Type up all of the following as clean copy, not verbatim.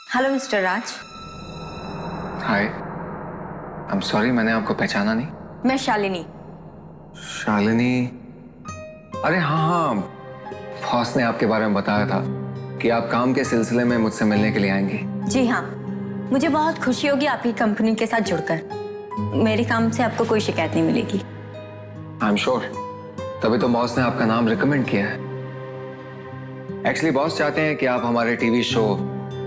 Hello mister Raj. Hi, I am sorry, मैंने आपको पहचाना नहीं। मैं शालिनी। शालिनी? अरे हाँ हाँ, बॉस ने आपके बारे में बताया था कि आप काम के सिलसिले में मुझसे मिलने के लिए आएंगी। जी हाँ, मुझे बहुत खुशी होगी आपकी कंपनी के साथ जुड़कर। मेरे काम से आपको कोई शिकायत नहीं मिलेगी। आई एम श्योर, तभी तो बॉस ने आपका नाम रिकमेंड किया है। एक्चुअली बॉस चाहते हैं कि आप हमारे टीवी शो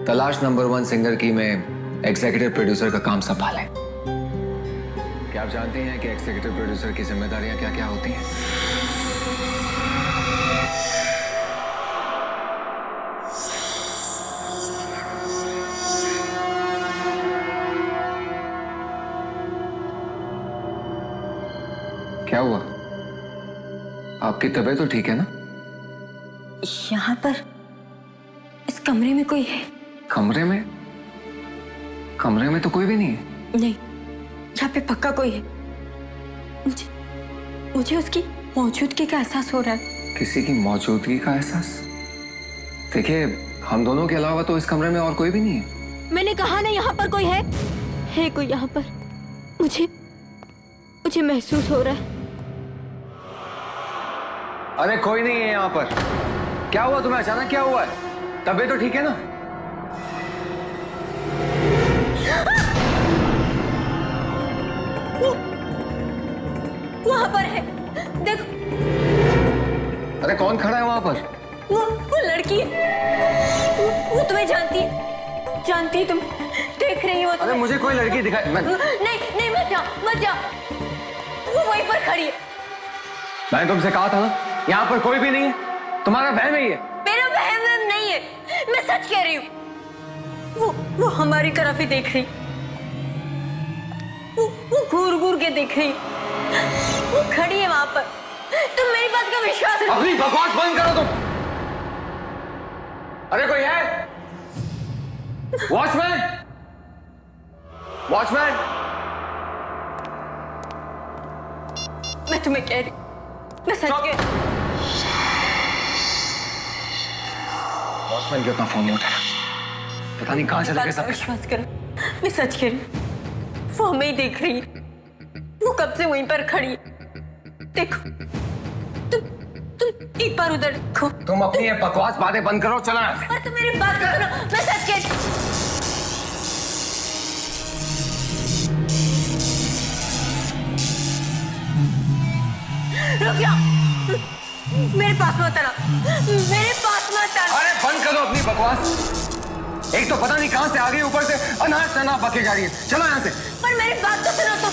तलाश नंबर 1 सिंगर की में एग्जीक्यूटिव प्रोड्यूसर का काम संभालें। क्या आप जानते हैं कि एग्जीक्यूटिव प्रोड्यूसर की जिम्मेदारियां क्या क्या होती हैं? क्या हुआ? आपकी तबीयत तो ठीक है ना? यहाँ पर इस कमरे में कोई है? कमरे में? कमरे में तो कोई भी नहीं है। नहीं, यहाँ पे पक्का कोई है। मुझे मुझे उसकी मौजूदगी का एहसास हो रहा है। किसी की मौजूदगी का एहसास? देखिए, हम दोनों के अलावा तो इस कमरे में और कोई भी नहीं है। मैंने कहा ना यहाँ पर कोई है। है कोई यहाँ पर? मुझे मुझे महसूस हो रहा है। अरे कोई नहीं है यहाँ पर। क्या हुआ तुम्हें? अचानक क्या हुआ है? तबीयत तो ठीक है ना? वहाँ पर है, देखो। अरे कौन खड़ा है वहाँ पर? वो लड़की है। वो तुम्हें जानती है। जानती है, तुम देख रही हो। अरे मुझे कोई लड़की दिखाई नहीं नहीं, मत जाओ मत जाओ। वो वहीं पर खड़ी है। मैंने तुमसे कहा था ना, यहाँ पर कोई भी नहीं है। तुम्हारा वहम है ये। मेरा वहम नहीं है, मैं सच कह रही हूँ। वो हमारी तरफ ही देख रही। वो घूर घूर के देख रही। वो खड़ी है वहां पर। तुम मेरी बात का विश्वास करो। अपनी बकवास बंद करो तुम। अरे कोई है? वॉचमैन! वॉचमैन! मैं तुम्हें कह रही, मैं सच कह रही। वॉचमैन क्यों अपना फोन नहीं उठा रहा? पता नहीं कहाँ चले गए सब। विश्वास करो, मैं सच कह रही। वो हमें ही देख रही है। वो कब से वहीं पर खड़ी है। देखो, तुम एक बार उधर देखो। तुम अपनी ये बकवास बातें बंद करो, चलो यहाँ से। पर तुम मेरी बात करो, मैं सच कह रही। रुक जाओ, मेरे पास मत आना, मेरे पास मत आना। अरे बंद करो अपनी बकवास। एक तो पता नहीं कहां से आ गई, ऊपर से अनाज चना बके जा रही है। चलो यहाँ से। पर मेरी बात तो सुनो। तो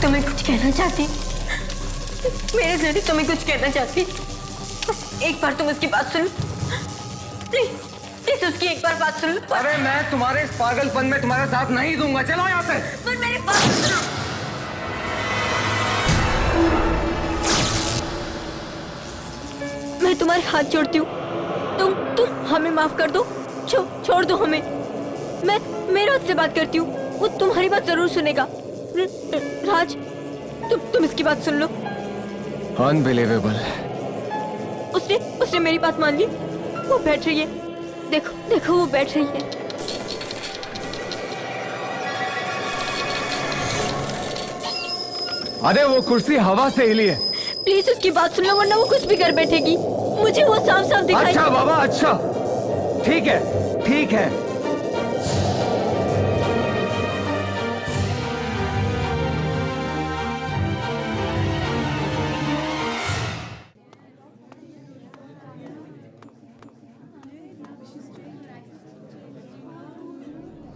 तुम्हें कुछ कहना चाहती, मेरे जरिए तुम्हें कुछ कहना चाहती। बस एक बार तुम उसकी बात सुन, प्लीज प्लीज उसकी एक बार बात सुन। अरे मैं तुम्हारे इस पागलपन में तुम्हारा साथ नहीं दूंगा। चलो यहाँ से। पर मेरी बात सुनो। मैं तुम्हारे हाथ जोड़ती हूँ, तुम हमें माफ कर दो। छोड़ दो हमें। मैं मेरे हाथ से बात करती हूँ, वो तुम्हारी बात जरूर सुनेगा। राज, तुम इसकी बात सुन लो। अनबिलीवेबल। उसने मेरी बात मान ली। वो बैठ रही है, देखो देखो, वो बैठ रही है। अरे वो कुर्सी हवा से हिली है। प्लीज उसकी बात सुन लो, वरना वो कुछ भी कर बैठेगी। मुझे वो साफ साफ दिखाई। अच्छा बाबा, अच्छा, ठीक है ठीक है।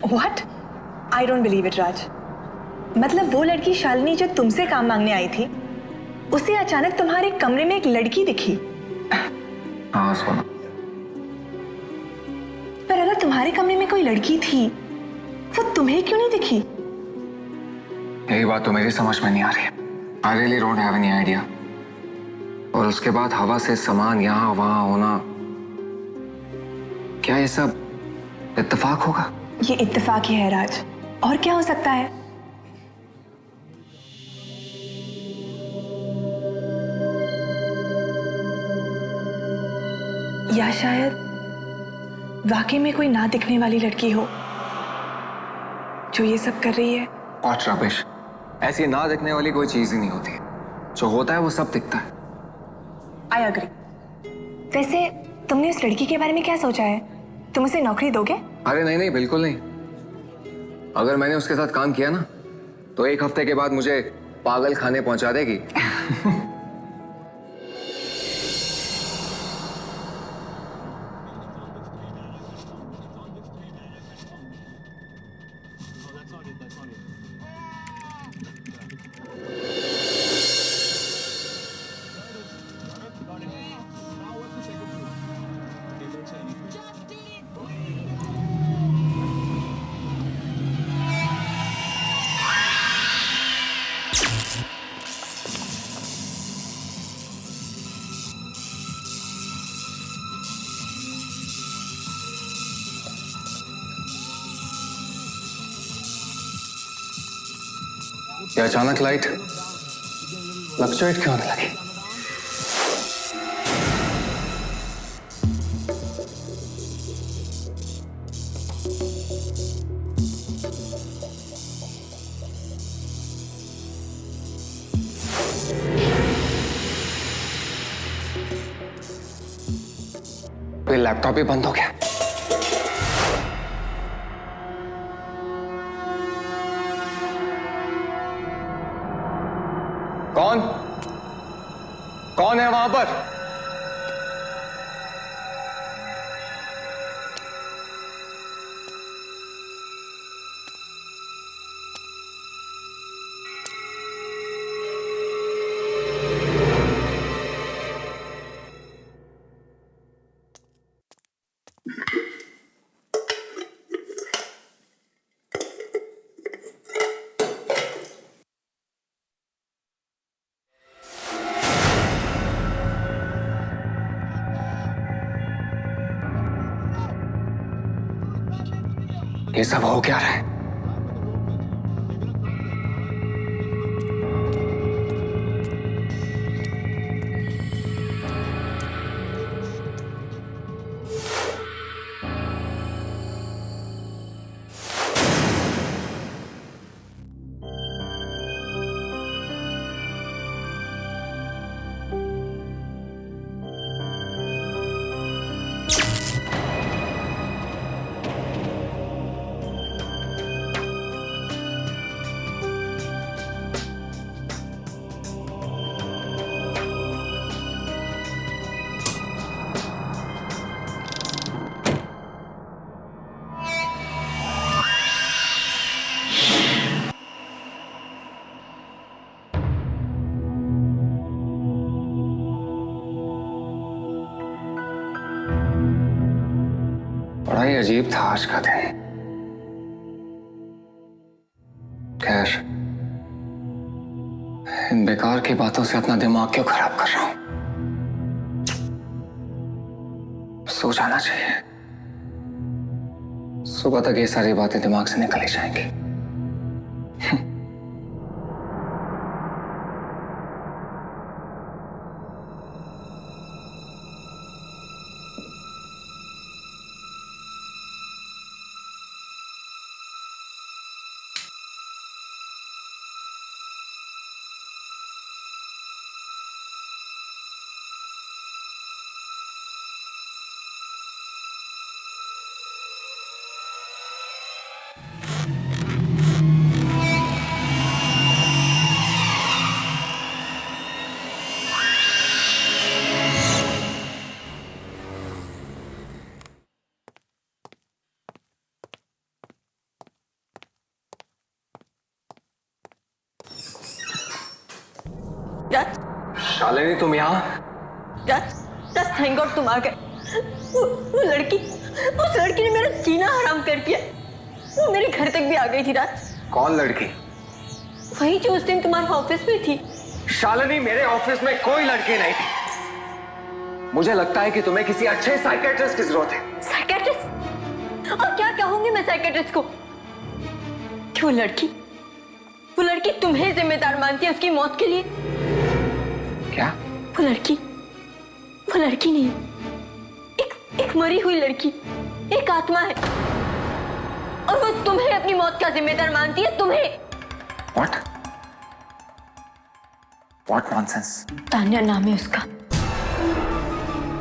What? I don't believe it, राज। मतलब वो लड़की शालिनी जो तुमसे काम मांगने आई थी, उसे अचानक तुम्हारे कमरे में एक लड़की दिखी। हाँ सोना। पर अगर तुम्हारे कमरे में कोई लड़की थी, वो तुम्हें क्यों नहीं दिखी? यही बात तो मेरी समझ में नहीं आ रही। I really don't have any idea। और उसके बाद हवा से सामान यहाँ वहां होना, क्या ये सब इत्तेफाक होगा? ये इत्तेफाक ही है राज, और क्या हो सकता है? या शायद वाकई में कोई ना दिखने वाली लड़की हो जो ये सब कर रही है। और रबिश, ऐसी ना दिखने वाली कोई चीज ही नहीं होती, जो होता है वो सब दिखता है। I agree. वैसे तुमने उस लड़की के बारे में क्या सोचा है? तुम उसे नौकरी दोगे? अरे नहीं नहीं, बिल्कुल नहीं। अगर मैंने उसके साथ काम किया ना, तो 1 हफ्ते के बाद मुझे पागल खाने पहुंचा देगी। ये अचानक लाइट फ्लक्चुएट क्यों होने लगी? ये लैपटॉप ही बंद हो गया। कौन कौन है वहां पर? ये सब हो क्या रहा है? बड़ा ही अजीब था आज का दिन। खैर, इन बेकार की बातों से अपना दिमाग क्यों खराब कर रहा हूं? सो जाना चाहिए। सुबह तक ये सारी बातें दिमाग से निकल ही जाएंगी। शालिनी, तुम यहाँ? थैंक गॉड तुम आ गए। वो लड़की, उस लड़की ने मेरा जीना हराम कर दिया। वो मेरे घर तक भी आ गई थी राज। कौन लड़की? वही जो उस दिन तुम्हारे ऑफिस में थी। शालिनी, मेरे ऑफिस में कोई लड़की नहीं थी। मुझे लगता है कि तुम्हें किसी अच्छे साइकियाट्रिस्ट की जरूरत है। साइकियाट्रिस्ट? और क्या कहूंगी मैं साइकेट्रिस्ट को कि वो लड़की तुम्हें जिम्मेदार मानती है उसकी मौत के लिए। क्या? वो लड़की नहीं, एक मरी हुई लड़की, एक आत्मा है और वो तुम्हें अपनी मौत का जिम्मेदार मानती है, तुम्हें। What nonsense? तान्या नाम है उसका।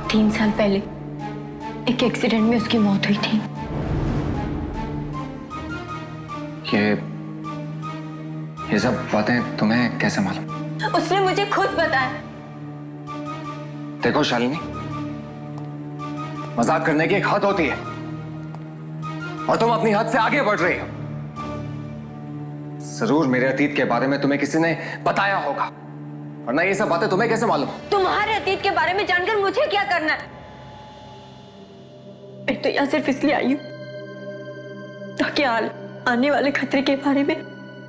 3 साल पहले एक एक्सीडेंट में उसकी मौत हुई थी। ये सब बातें तुम्हें कैसे मालूम? उसने मुझे खुद बताया। देखो शालिनी, मजाक करने की एक हद होती है और तुम अपनी हद से आगे बढ़ रही हो। जरूर मेरे अतीत के बारे में तुम्हें किसी ने बताया होगा, वरना ये सब बातें तुम्हें कैसे मालूम? तुम्हारे अतीत के बारे में जानकर मुझे क्या करना है? मैं तो यहाँ सिर्फ इसलिए आई हूँ ताकि आने वाले खतरे के बारे में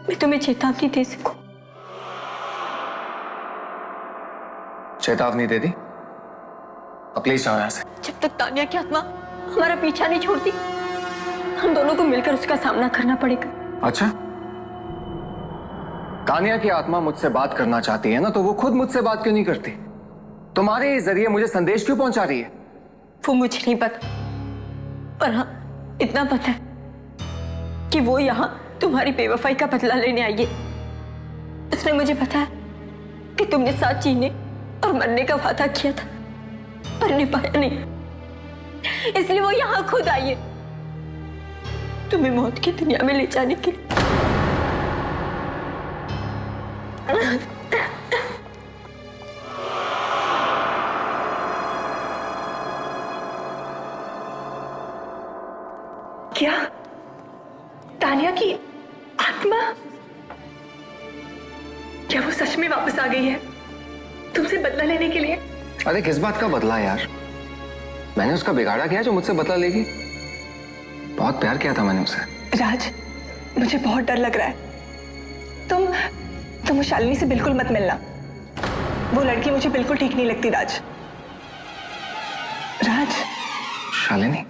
मैं तुम्हें चेतावनी दे सकूं। चेतावनी दे दी? अब प्लीज जाओ यहाँ से। जब तक तान्या की आत्मा हमारा पीछा नहीं छोड़ती, हम दोनों को मिलकर उसका सामना करना पड़ेगा। अच्छा, तान्या की आत्मा मुझसे बात करना चाहती है ना, तो वो खुद मुझसे बात क्यों नहीं करती? तुम्हारे जरिए मुझे संदेश क्यों पहुंचा रही है? वो मुझे नहीं पता, पर हाँ इतना पता है कि वो यहाँ तुम्हारी बेवफाई का बदला लेने आई है। उसने मुझे बताया कि तुमने साथ जीने और मरने का वादा किया था, पर निभाया नहीं, इसलिए वो यहाँ खुद आई है तुम्हें मौत की दुनिया में ले जाने के लिए। क्या तान्या की आत्मा, क्या वो सच में वापस आ गई है तुमसे बदला लेने के लिए? अरे किस बात का बदला यार? मैंने उसका बिगाड़ा किया जो मुझसे बदला लेगी? बहुत प्यार किया था मैंने उसे। राज, मुझे बहुत डर लग रहा है। तुम शालिनी से बिल्कुल मत मिलना। वो लड़की मुझे बिल्कुल ठीक नहीं लगती राज। शालिनी?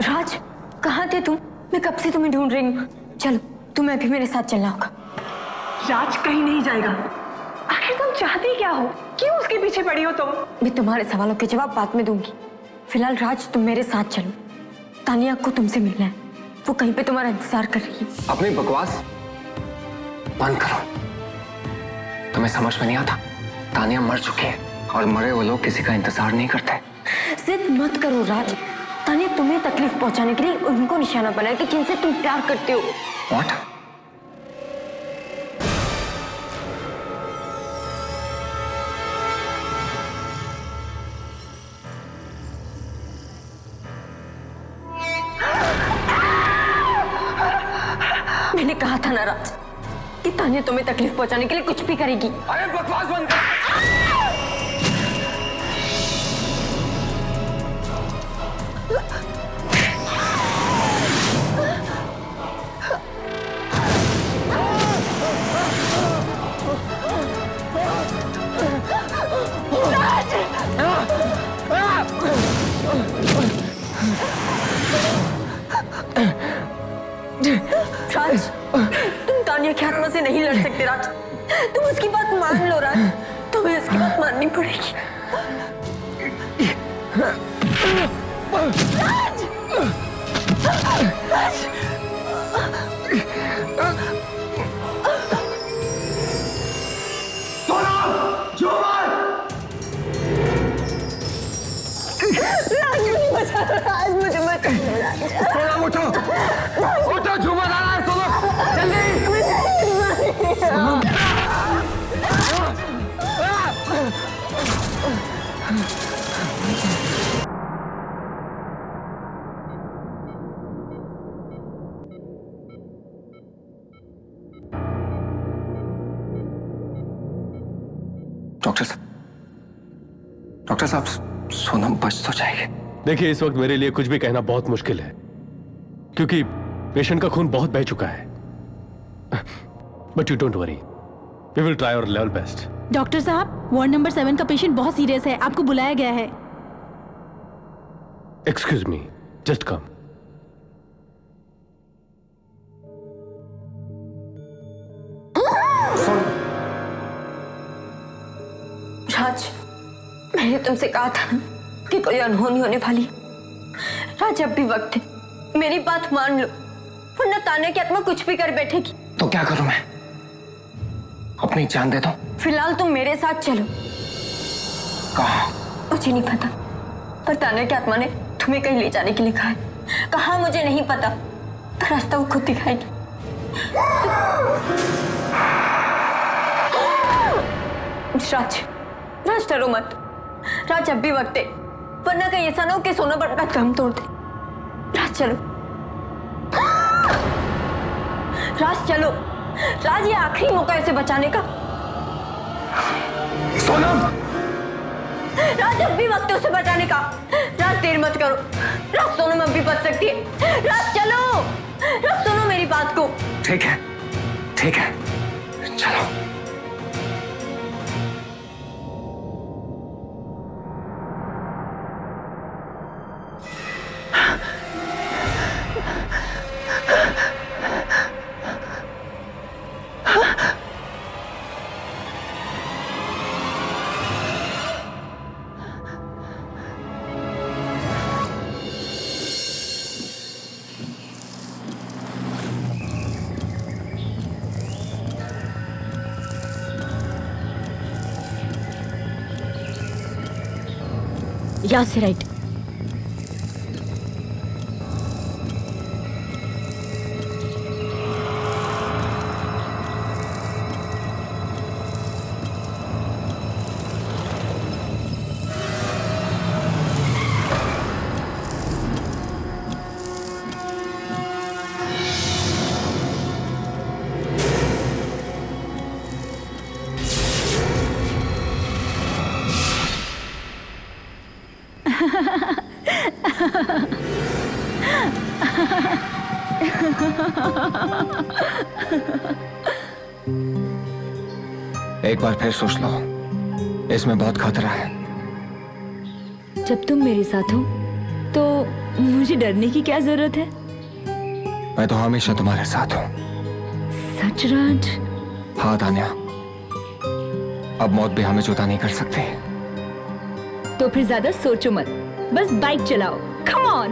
राज, कहाँ थे तुम? मैं कब से तुम्हें ढूंढ रही हूँ। चलो, तुम्हें अभी मेरे साथ चलना होगा। राज कहीं नहीं जाएगा। आखिर तुम चाहती क्या हो? क्यों उसके पीछे पड़ी हो तुम? मैं तुम्हारे सवालों के जवाब बाद में दूंगी। फिलहाल राज, तुम मेरे साथ चलो। तानिया को तुमसे मिलना है, वो कहीं पे तुम्हारा इंतजार कर रही है। अपनी बकवास बंद करो। तुम्हें समझ में नहीं आता? तानिया मर चुकी है और मरे हुए लोग किसी का इंतजार नहीं करते। जिद मत करो राज। तानिया तुम्हें तकलीफ पहुंचाने के लिए उनको निशाना बनाया कि जिनसे तुम प्यार करते हो। What? मैंने कहा था ना राज कि तानिया तुम्हें तकलीफ पहुंचाने के लिए कुछ भी करेगी। अरे बकवास बंद कर। राज, तुम तानिया की आत्मा से नहीं लड़ सकते राज। तुम उसकी बात मान लो राज, तुम्हें उसकी बात माननी पड़ेगी। राज! राज! राज, मुझे बचा लो राज, मुझे बचा लो राज। उठो, उठो, झूमर आ रहा है, सुनो, जल्दी। डॉक्टर साहब, सोनम बच तो जाएगी। देखिए, इस वक्त मेरे लिए कुछ भी कहना बहुत मुश्किल है, क्योंकि पेशेंट का खून बहुत बह चुका है। But you don't worry, we will try our level best. Doctor साहब, वार्ड नंबर 7 का पेशेंट बहुत सीरियस है, आपको बुलाया गया है। Excuse me, just come. राज, मैंने तुमसे कहा था ना कि कोई अनहोनी होने वाली है। राज, अब भी वक्त है, मेरी बात मान लो, वरना तान्या की आत्मा कुछ भी कर बैठेगी। तो क्या करूं मैं? अपनी जान दे दो? फिलहाल तुम मेरे साथ चलो। कहाँ? मुझे नहीं पता, पर तान्या की आत्मा ने तुम्हें कहीं ले जाने के लिए कहा है। कहाँ मुझे नहीं पता, पर रास्ता वो खुद दिखाएगी। राज, राज डरो मत। राज, अब भी वक्त है, वरना कहीं ऐसा ना हो कि सोना बड़ा दम तोड़ दे। राज चलो, राज चलो। राज, ये आखिरी मौका है इसे बचाने का। सोनम! राज, अब भी वक्त है उसे बचाने का। राज, देर मत करो। राज, सोनम अब भी बच सकती है। राज चलो, राज सुनो मेरी बात को। ठीक है, ठीक है, चलो। यहाँ से राइट। एक बार फिर सोच लो, इसमें बहुत खतरा है। जब तुम मेरे साथ हो तो मुझे डरने की क्या जरूरत है? मैं तो हमेशा तुम्हारे साथ हूँ। सच राज? हाँ तान्या, अब मौत भी हमें जुदा नहीं कर सकती। तो फिर ज्यादा सोचो मत, बस बाइक चलाओ। Come on.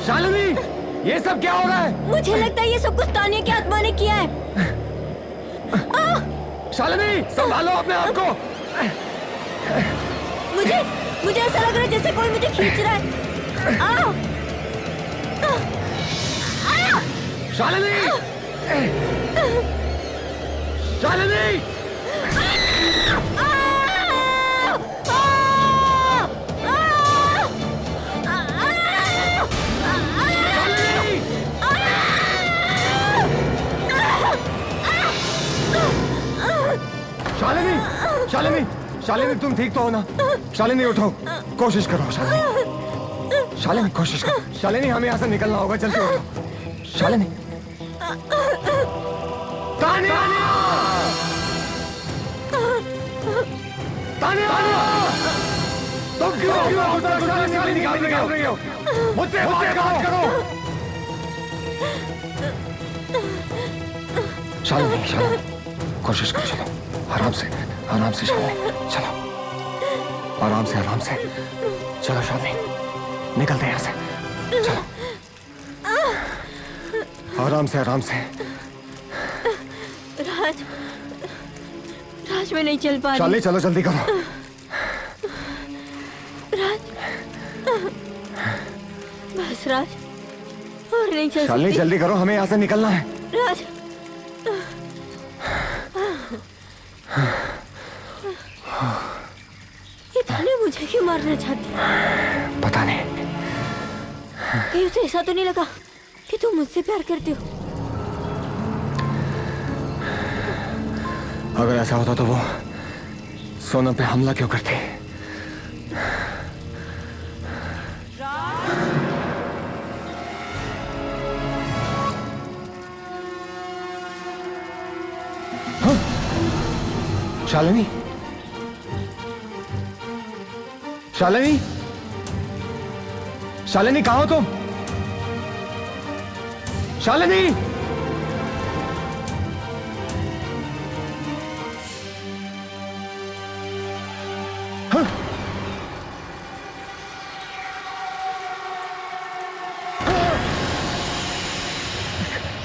शालिनी, ये सब क्या हो रहा है? मुझे लगता है ये सब कुछ तान्या की आत्मा ने किया है। शालिनी, संभालो अपने आप को। मुझे ऐसा लग रहा है जैसे कोई मुझे खींच रहा है। शालिनी! शालिनी! शालिनी! शालिनी! शालिनी, तुम ठीक तो हो ना? शालिनी उठो, कोशिश करो। शालिनी, शालिनी कोशिश करो। शालिनी, हमें यहाँ से निकलना होगा, जल्दी उठो। शालिनी! तान्या! तान्या! तुम क्यों शालिनी निकाल रही हो? मुझसे बात करो। शालिनी, शालिनी, कोशिश करो, चलो। आराम से शालिनी, चलो। आराम से चलो शालिनी, निकलते हैं यहाँ से। चलो, आराम से। राज, मैं नहीं चल पा रही। शालिनी, चलो जल्दी करो। बस राज, और नहीं चल शालिनी सकती। जल्दी करो, हमें यहाँ से निकलना है। राज, ये तानिया मुझे क्यों मारना चाहती है? पता नहीं। कहीं उसे ऐसा तो नहीं लगा कि तुम मुझसे प्यार करते हो? अगर ऐसा होता तो वो सोनम पे हमला क्यों करती? हाँ? शालिनी, शालिनी, शालिनी कहाँ हो तुम? शालिनी,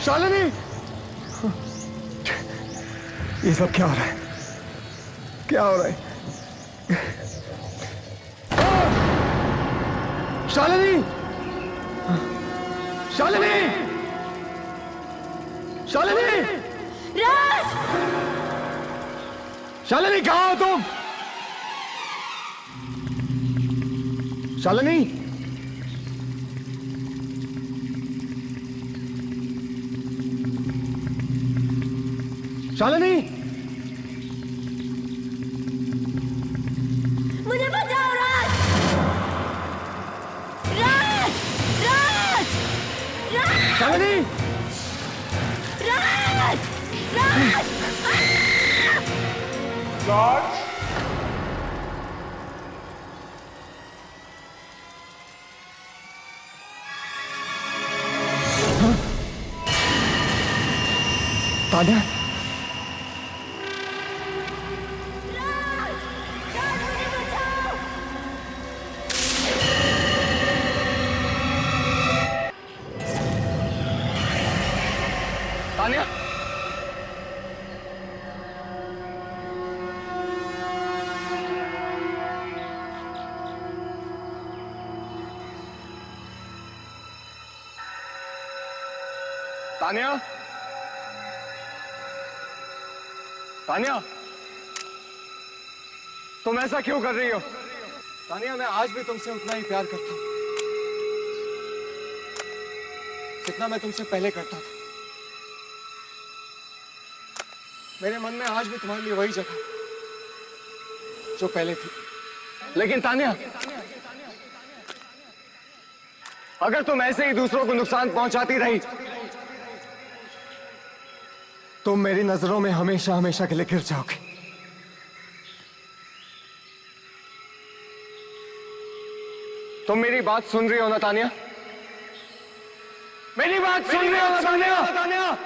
शालिनी, ये सब क्या हो रहा है? क्या हो रहा है? शालिनी, शालिनी, शालिनी, राज! शालिनी कहाँ हो तुम? शालिनी, शालिनी, मुझे बचाओ राज! राज! राज! राज! शालिनी, राज! राज! तानिया, राज, मुझे बचाओ! तानिया, तानिया, तानिया, तुम ऐसा क्यों कर रही हो? तानिया, मैं आज भी तुमसे उतना ही प्यार करता हूं जितना मैं तुमसे पहले करता था। मेरे मन में आज भी तुम्हारे लिए वही जगह जो पहले थी। लेकिन तानिया, अगर तुम ऐसे ही दूसरों को नुकसान पहुंचाती रही तुम मेरी नजरों में हमेशा हमेशा के लिए गिर जाओगे। तुम मेरी बात सुन रही हो ना तानिया? मेरी बात सुन रही हो ना तानिया?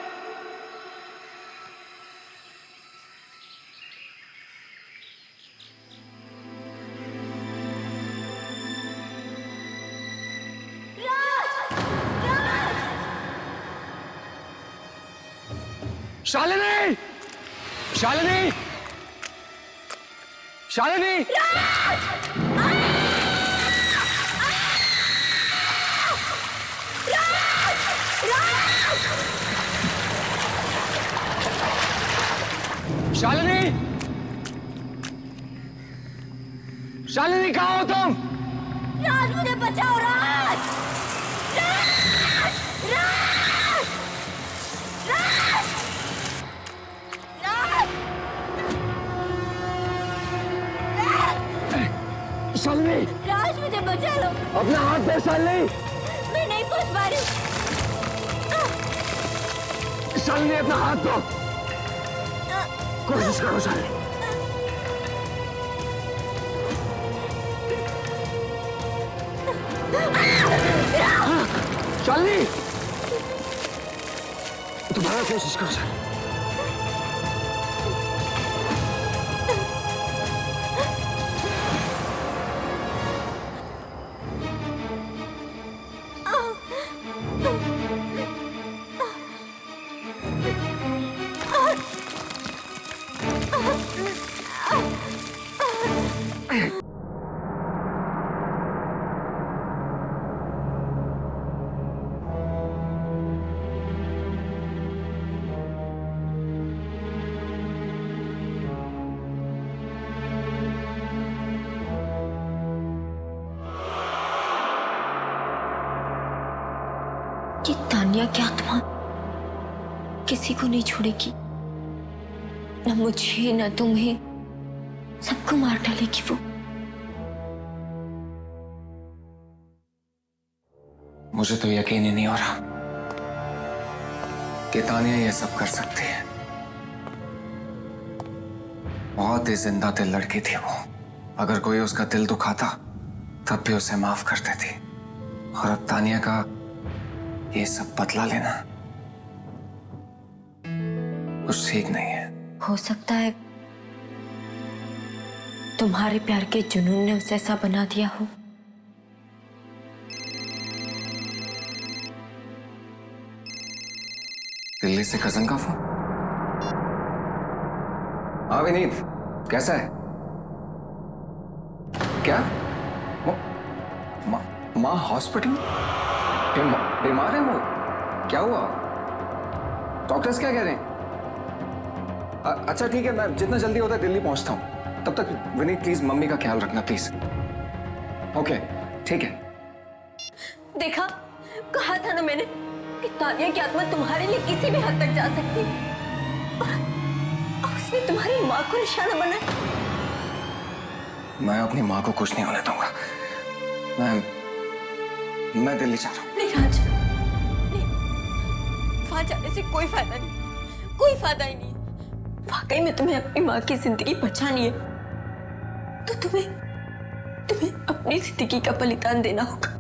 शालिनी, शालिनी, शालिनी, शालिनी, शालिनी कहाँ हो तुम? राज, मुझे बचाओ राज! राज! राज! राज! राज! शालिनी, राज, मुझे बचा लो! अपना हाथ दे शालिनी। मैं नहीं पहुंच पा रही हूँ। शालिनी, अपना हाथ दो। कोशिश करो शालिनी। शालिनी, दोबारा कोशिश करो शालिनी। कि तानिया की आत्मा किसी को नहीं छोड़ेगी, न मुझे न तुम्हें, सबको मार डालेगी वो। मुझे तो यकीन ही नहीं हो रहा कि तानिया ये सब कर सकती है। बहुत ही जिंदा दिल लड़की थी वो। अगर कोई उसका दिल दुखाता तब भी उसे माफ कर देती। और अब तानिया का ये सब बदला लेना कुछ ठीक नहीं है। हो सकता है तुम्हारे प्यार के जुनून ने उसे ऐसा बना दिया हो। दिल्ली से कजन का फोन। हाँ विनीत, कैसा है? क्या माँ हॉस्पिटल बीमार है वो? क्या हुआ? डॉक्टर्स क्या कह रहे हैं? अच्छा ठीक है, मैं जितना जल्दी होता है दिल्ली पहुंचता हूं। तब तक विनीत प्लीज मम्मी का ख्याल रखना प्लीज। ओके ठीक है। देखा, कहा था ना मैंने कि तानिया की आत्मा तुम्हारे लिए किसी भी हद तक जा सकती है। और उसने तुम्हारी माँ को निशाना बनाया। मैं अपनी माँ को कुछ नहीं होने दूंगा। मैं दिल्ली जा रहा हूँ। नहीं राज, नहीं, वहां जाने से कोई फायदा नहीं, कोई फायदा ही नहीं। वाकई में तुम्हें अपनी माँ की जिंदगी बचानी है तो तुम्हें अपनी जिंदगी का बलिदान देना होगा।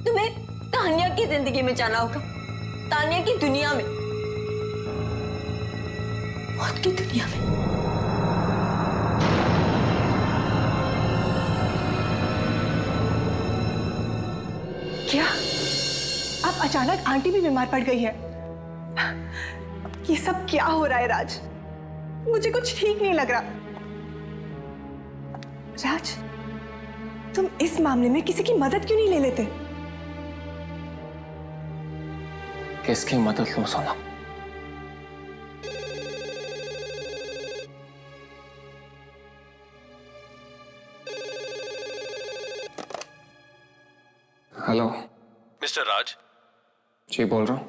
तुम्हें तानिया की जिंदगी में जाना होगा, तानिया की दुनिया में, मौत की दुनिया में। क्या अब अचानक आंटी भी बीमार पड़ गई है? ये सब क्या हो रहा है राज? मुझे कुछ ठीक नहीं लग रहा। राज, तुम इस मामले में किसी की मदद क्यों नहीं ले लेते? किसकी मदद लूं सोना? हेलो मिस्टर राज, जी बोल रहा हूँ।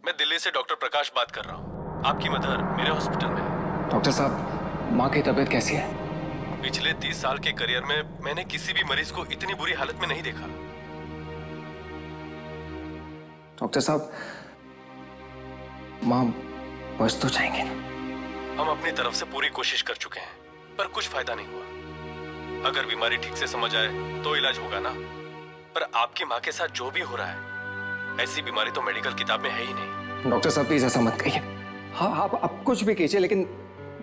मैं दिल्ली से डॉक्टर प्रकाश बात कर रहा हूँ। आपकी मदर मेरे हॉस्पिटल में है। डॉक्टर साहब, माँ की तबीयत कैसी है? पिछले 30 साल के करियर में मैंने किसी भी मरीज को इतनी बुरी हालत में नहीं देखा। डॉक्टर साहब, माँ बच तो जाएंगे ना? हम अपनी तरफ से पूरी कोशिश कर चुके हैं, पर कुछ फायदा नहीं हुआ। अगर बीमारी ठीक से समझ आए तो इलाज होगा ना। पर आपकी माँ के साथ जो भी हो रहा है, ऐसी बीमारी तो मेडिकल किताब में है ही नहीं। डॉक्टर साहब प्लीज ऐसा मत कहिए। हाँ आप कुछ भी कीजिए, लेकिन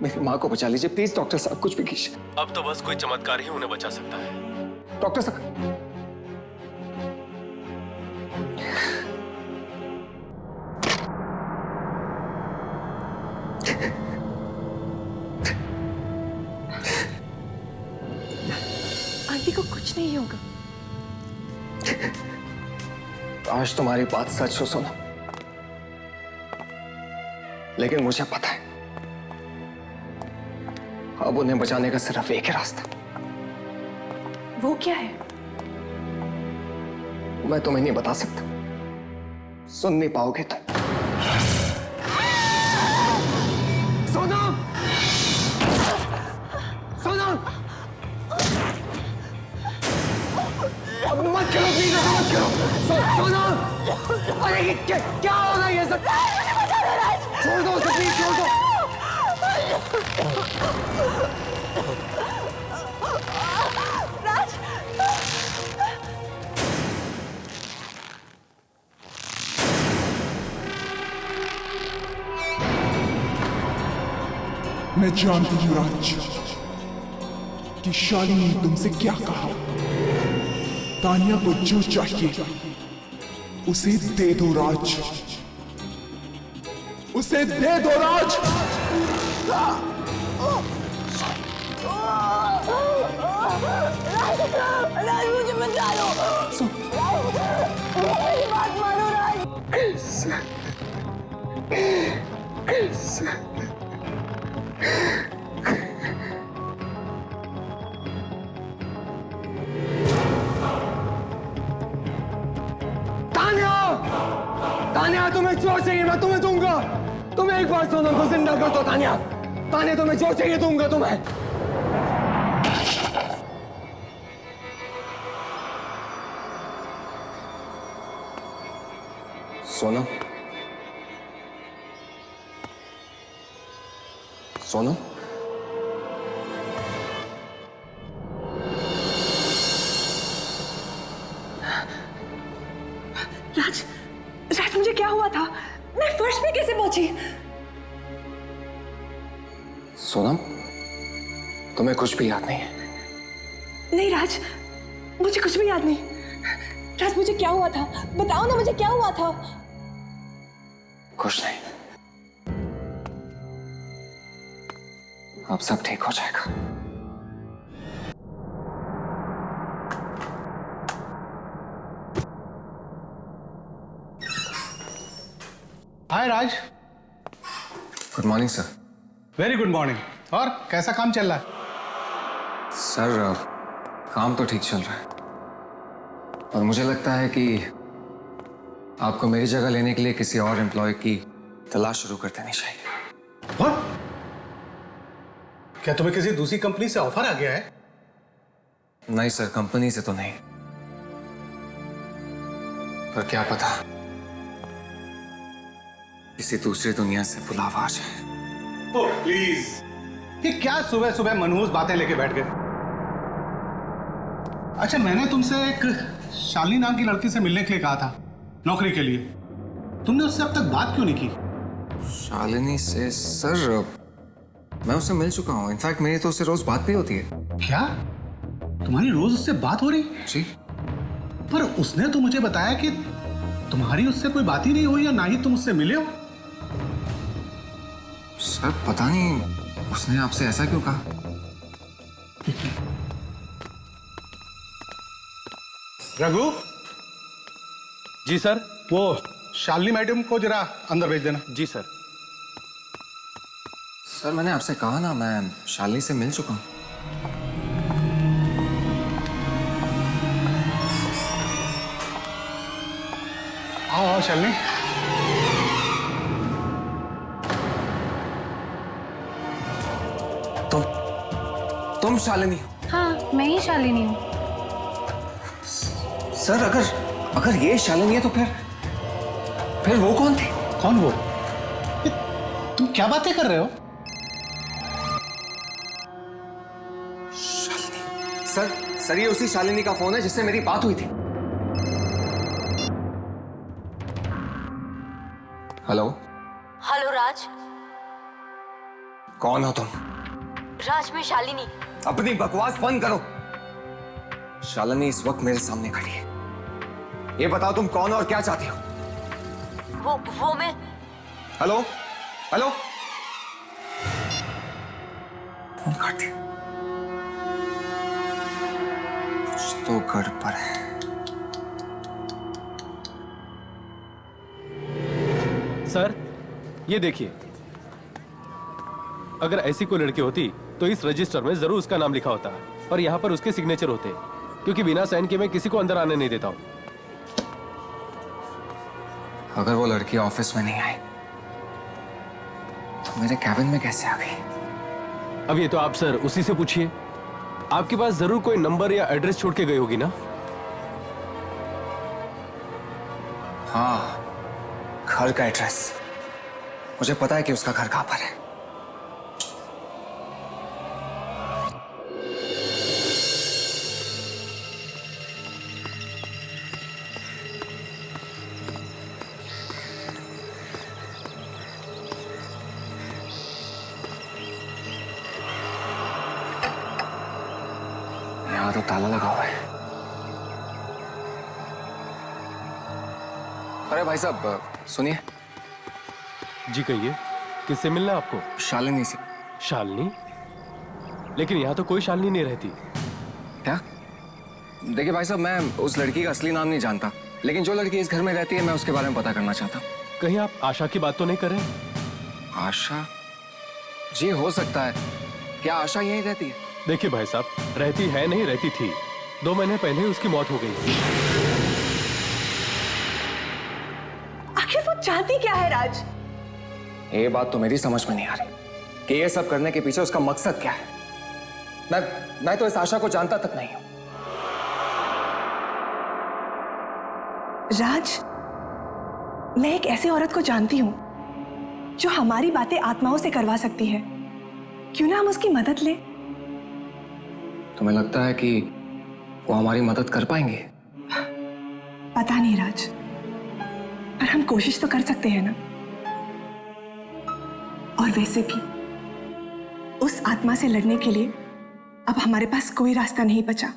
मेरी माँ को बचा लीजिए प्लीज। डॉक्टर साहब कुछ भी कीजिए। अब तो बस कोई चमत्कार ही उन्हें बचा सकता है। डॉक्टर साहब, आंटी को कुछ नहीं होगा। आज तुम्हारी बात सच हो सोना, लेकिन मुझे पता है अब उन्हें बचाने का सिर्फ एक ही रास्ता। वो क्या है? मैं तुम्हें नहीं बता सकता, सुन नहीं पाओगे तुम। सोना, सोना, अब मत करो प्लीज, मत करो। सोना, अरे क्या हो रहा है ये सब? छोड़ दो उसे प्लीज, छोड़ दो। मैं जानती हूँ राज कि शालिनी ने तुमसे क्या कहा। तानिया को जो चाहिए उसे दे दो राज, उसे दे दो राज। राज मुझे बचा लो। मेरी बात मानो राज। तान्या! तान्या तुम्हें जो चाहिए मैं तुम्हें दूंगा। तुम एक बार सोनम को जिंदा कर दो तान्या। तान्या तुम्हें जो चाहिए दूंगा तुम्हें। सोनम, सोनम, राज, राज मुझे क्या हुआ था? मैं फर्श पे कैसे पहुंची? सोनम, तुम्हें कुछ भी याद नहीं है? नहीं राज, मुझे कुछ भी याद नहीं। राज मुझे क्या हुआ था? बताओ ना मुझे क्या हुआ था? कुछ नहीं, अब सब ठीक हो जाएगा। Hi Raj. Good morning sir. Very good morning. और कैसा काम चल रहा है? सर काम तो ठीक चल रहा है, और मुझे लगता है कि आपको मेरी जगह लेने के लिए किसी और एम्प्लॉय की तलाश शुरू कर देनी चाहिए। What? क्या तुम्हें किसी दूसरी कंपनी से ऑफर आ गया है? नहीं सर, कंपनी से तो नहीं, पर क्या पता किसी दूसरी दुनिया से बुलावा आ जाए। ओह प्लीज, ये क्या सुबह सुबह मनहूस बातें लेके बैठ गए? अच्छा, मैंने तुमसे एक शालिनी नाम की लड़की से मिलने के लिए कहा था नौकरी के लिए। तुमने उससे अब तक बात क्यों नहीं की? शालिनी से? सर मैं उससे मिल चुका हूँ। इनफैक्ट मेरी तो उससे रोज बात भी होती है। क्या तुम्हारी रोज उससे बात हो रही? जी। पर उसने तो मुझे बताया कि तुम्हारी उससे कोई बात ही नहीं हुई, या ना ही तुम उससे मिले हो। सर पता नहीं उसने आपसे ऐसा क्यों कहा। रघु, जी सर। वो शालिनी मैडम को जरा अंदर भेज देना। जी सर। सर मैंने आपसे कहा ना, मैं शालिनी से मिल चुका हूँ। आओ आओ शालिनी। तुम शालिनी? हाँ, मैं ही शालिनी हूँ। सर अगर ये शालिनी है तो फिर वो कौन थी? कौन वो? तुम क्या बातें कर रहे हो? शालिनी? सर ये उसी शालिनी का फोन है जिससे मेरी बात हुई थी। हेलो। हेलो राज। कौन हो तुम? राज मैं शालिनी। अपनी बकवास बंद करो। शालिनी इस वक्त मेरे सामने खड़ी है। ये बताओ तुम कौन हो और क्या चाहती हो? वो मैं। Hello hello. फोन काट दिया। कुछ तो गड़बड़ है। सर ये देखिए, अगर ऐसी कोई लड़की होती तो इस रजिस्टर में जरूर उसका नाम लिखा होता, और यहाँ पर उसके सिग्नेचर होते, क्योंकि बिना साइन के मैं किसी को अंदर आने नहीं देता हूँ। अगर वो लड़की ऑफिस में नहीं आई तो मेरे कैबिन में कैसे आ गई? अब ये तो आप सर उसी से पूछिए। आपके पास जरूर कोई नंबर या एड्रेस छोड़ के गई होगी ना? हाँ, घर का एड्रेस। मुझे पता है कि उसका घर कहां पर है। यहाँ तो ताला लगा हुआ है। अरे भाई साहब सुनिए। जी कहिए, किससे मिलना है आपको? शालिनी से। शालिनी? लेकिन यहाँ तो कोई शालिनी नहीं रहती। क्या? देखिए भाई साहब, मैं उस लड़की का असली नाम नहीं जानता, लेकिन जो लड़की इस घर में रहती है मैं उसके बारे में पता करना चाहता हूँ। कहीं आप आशा की बात तो नहीं कर रहे? आशा? जी हो सकता है। क्या आशा यहीं रहती है? देखिए भाई साहब, रहती है नहीं, रहती थी। 2 महीने पहले ही उसकी मौत हो गई। आखिर वो चाहती क्या है राज? ये बात तो मेरी समझ में नहीं आ रही कि ये सब करने के पीछे उसका मकसद क्या है। मैं तो इस आशा को जानता तक नहीं हूं। राज, मैं एक ऐसी औरत को जानती हूं जो हमारी बातें आत्माओं से करवा सकती है। क्यों ना हम उसकी मदद लें? तुम्हें लगता है कि वो हमारी मदद कर पाएंगे? पता नहीं राज, पर हम कोशिश तो कर सकते हैं ना। और वैसे भी उस आत्मा से लड़ने के लिए अब हमारे पास कोई रास्ता नहीं बचा।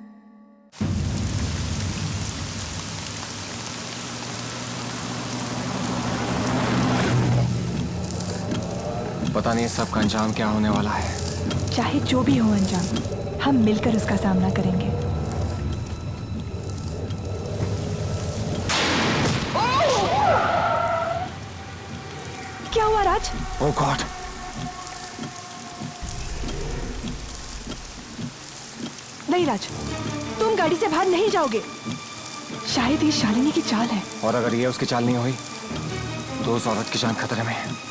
पता नहीं सब का अंजाम क्या होने वाला है। चाहे जो भी हो अंजाम, हम मिलकर उसका सामना करेंगे। क्या हुआ राज? ओह गॉड! नहीं राज, तुम गाड़ी से बाहर नहीं जाओगे। शायद ये शालिनी की चाल है। और अगर ये उसकी चाल नहीं हुई तो उस औरत की जान खतरे में है।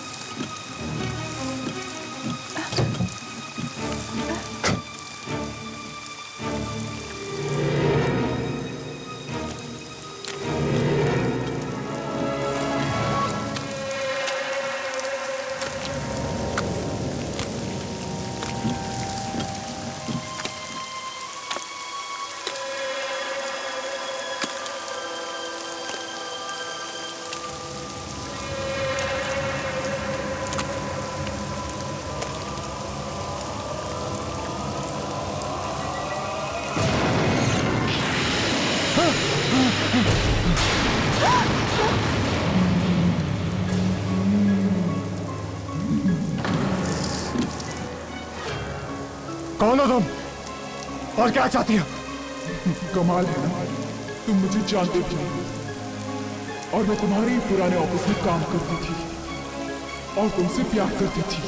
कौन हो तुम और क्या चाहती हो? कमाल है ना, तुम मुझे जानते भी नहीं और मैं तुम्हारे ही पुराने ऑफिस में काम करती थी और तुमसे प्यार करती थी।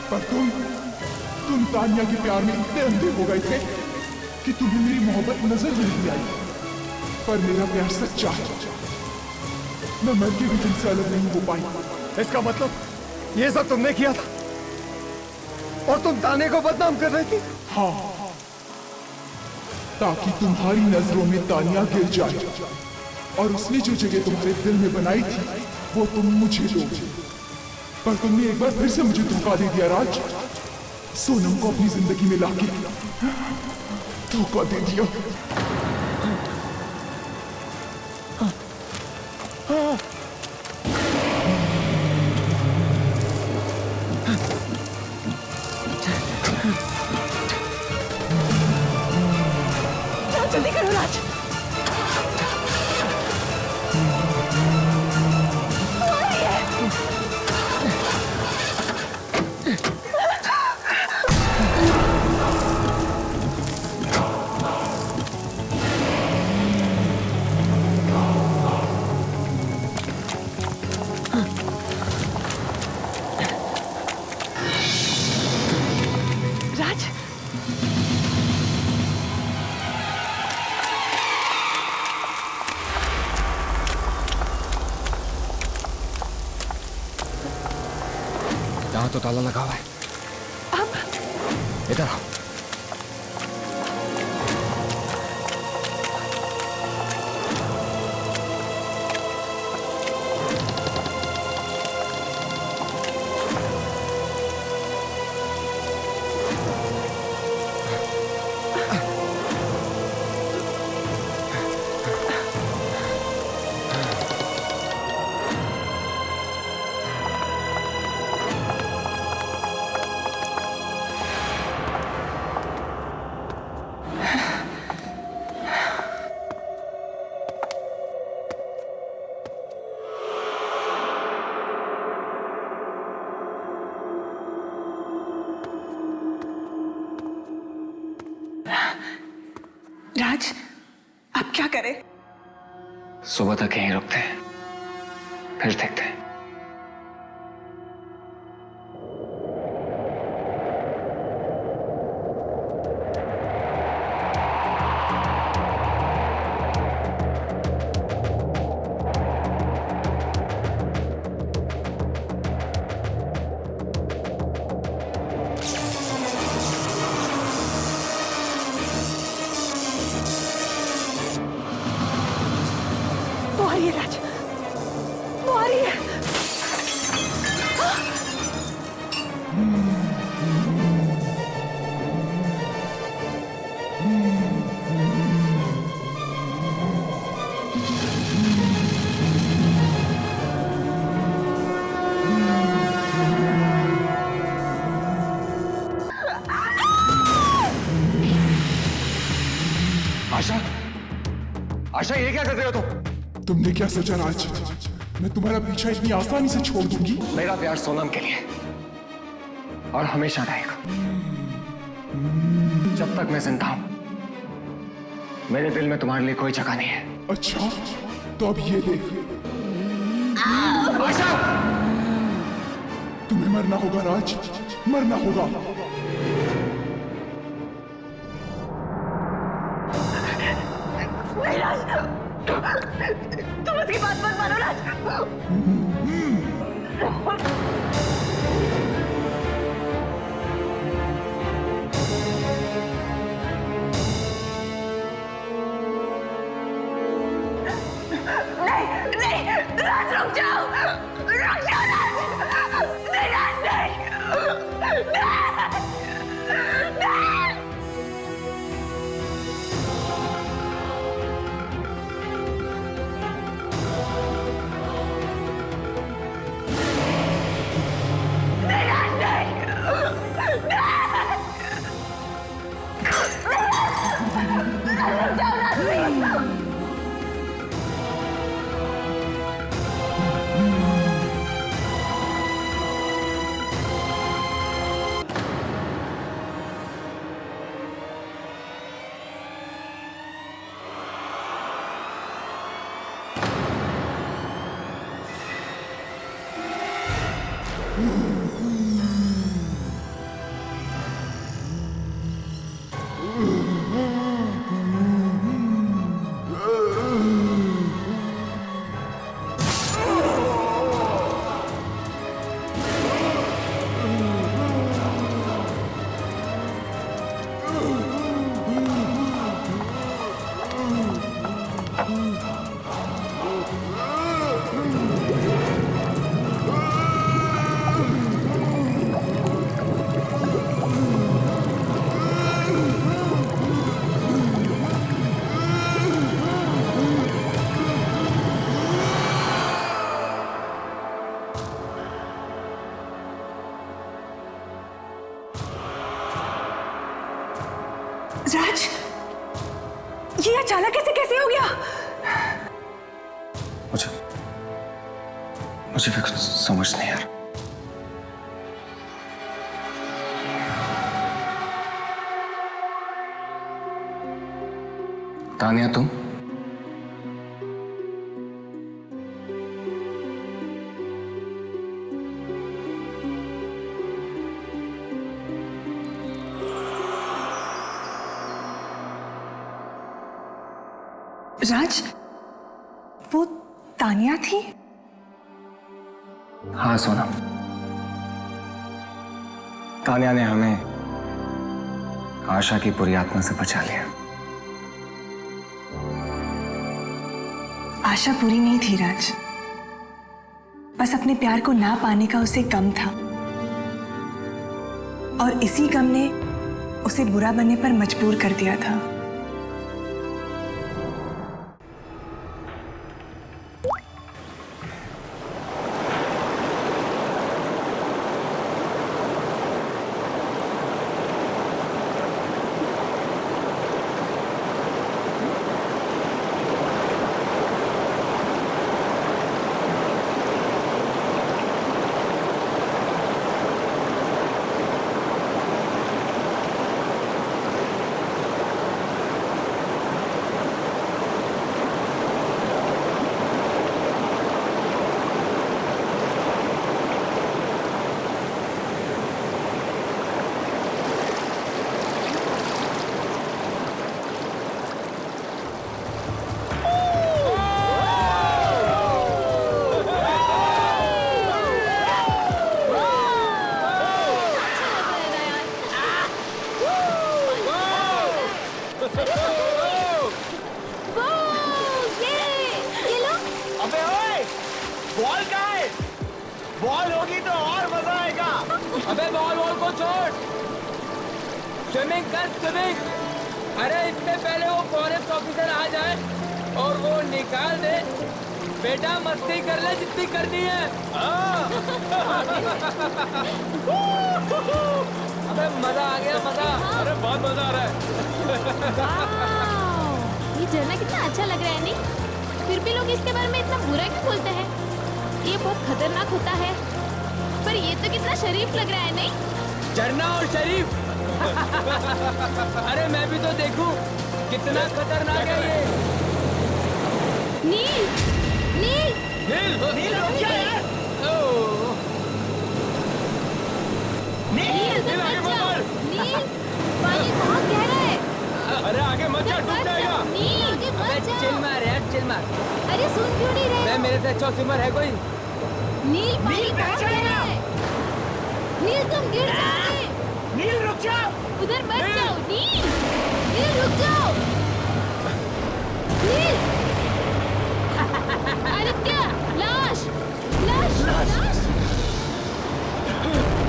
पर तुम तानिया के प्यार में इतने अंधे हो गए थे कि तुम्हें मेरी मोहब्बत नजर भी नहीं आई। पर मेरा प्यार सच्चा है, मैं मर के भी तुमसे अलग नहीं हो पाई। इसका मतलब ये सब तुमने किया था और तुम ताने को बदनाम कर रही थी? हाँ, ताकि तुम्हारी नजरों में तानिया गिर जाए और उसने जो जगह तुम्हारे दिल में बनाई थी वो तुम मुझे दो। पर तुमने एक बार फिर से मुझे धोखा दे दिया राज। सोनम को अपनी जिंदगी में लाके धोखा दे दिया। जल्दी करो राज। राज, यहाँ तो ताला लगा हुआ है। अब इधर आओ। राज, अब क्या करें? सुबह तक यहीं रुकते हैं, फिर देखते हैं। वो आ रही है। आशा, आशा ये क्या कर रहे हो तुम? तुमने क्या सोचा राज, मैं तुम्हारा पीछा इतनी आसानी से छोड़ दूंगी? मेरा प्यार सोनम के लिए और हमेशा रहेगा। जब तक मैं जिंदा हूं, मेरे दिल में तुम्हारे लिए कोई जगह नहीं है। अच्छा, तो अब ये देख, आशा! तुम्हें मरना होगा राज, मरना होगा। नहीं राज, तुम उसकी बात मत मानो राज। नहीं नहीं राज, रुक जाओ, रुक जाओ राज। नहीं राज, नहीं नहीं। राज, ये अचानक कैसे हो गया? मुझे भी कुछ समझ नहीं आ रहा। तानिया, तुम? राज, वो तानिया थी? हाँ सोनम, तानिया ने हमें आशा की बुरी आत्मा से बचा लिया। आशा बुरी नहीं थी राज, बस अपने प्यार को ना पाने का उसे गम था, और इसी गम ने उसे बुरा बनने पर मजबूर कर दिया था। बॉल कहाँ है? बॉल होगी तो और मजा आएगा। अबे बॉल को छोड़, स्विमिंग कर स्विमिंग। अरे इससे पहले वो फॉरेस्ट ऑफिसर आ जाए और वो निकाल दे। बेटा मस्ती कर ले जितनी करनी है। अबे मजा आ गया मजा। अरे बहुत मजा आ रहा है। ये झरना कितना अच्छा लग रहा है नहीं? फिर भी लोग इसके बारे में इतना बुरा क्यों बोलते हैं? ये बहुत खतरनाक होता है, पर ये तो कितना शरीफ लग रहा है नहीं? झरना और शरीफ। अरे मैं भी तो देखूं कितना खतरनाक है ये। नील, नील, नील रुक जा यार। नील नील आगे मत बढ़। नील, पानी बहुत गहरा है। अरे आगे मत जा, डूब जाएगा। नील, आगे अबे मत चिल जाओ। मार यार चिल मार। अरे सुन क्यों नहीं रहे? मैं मेरे से अच्छा स्विमर है कोई? नील, पानी बहुत गहरा है। नील तुम गिर जाओगे। नील रुक जा। उधर मत जाओ नील। नील रुक जाओ। नील। आदित्य, लाश, लाश, लाश।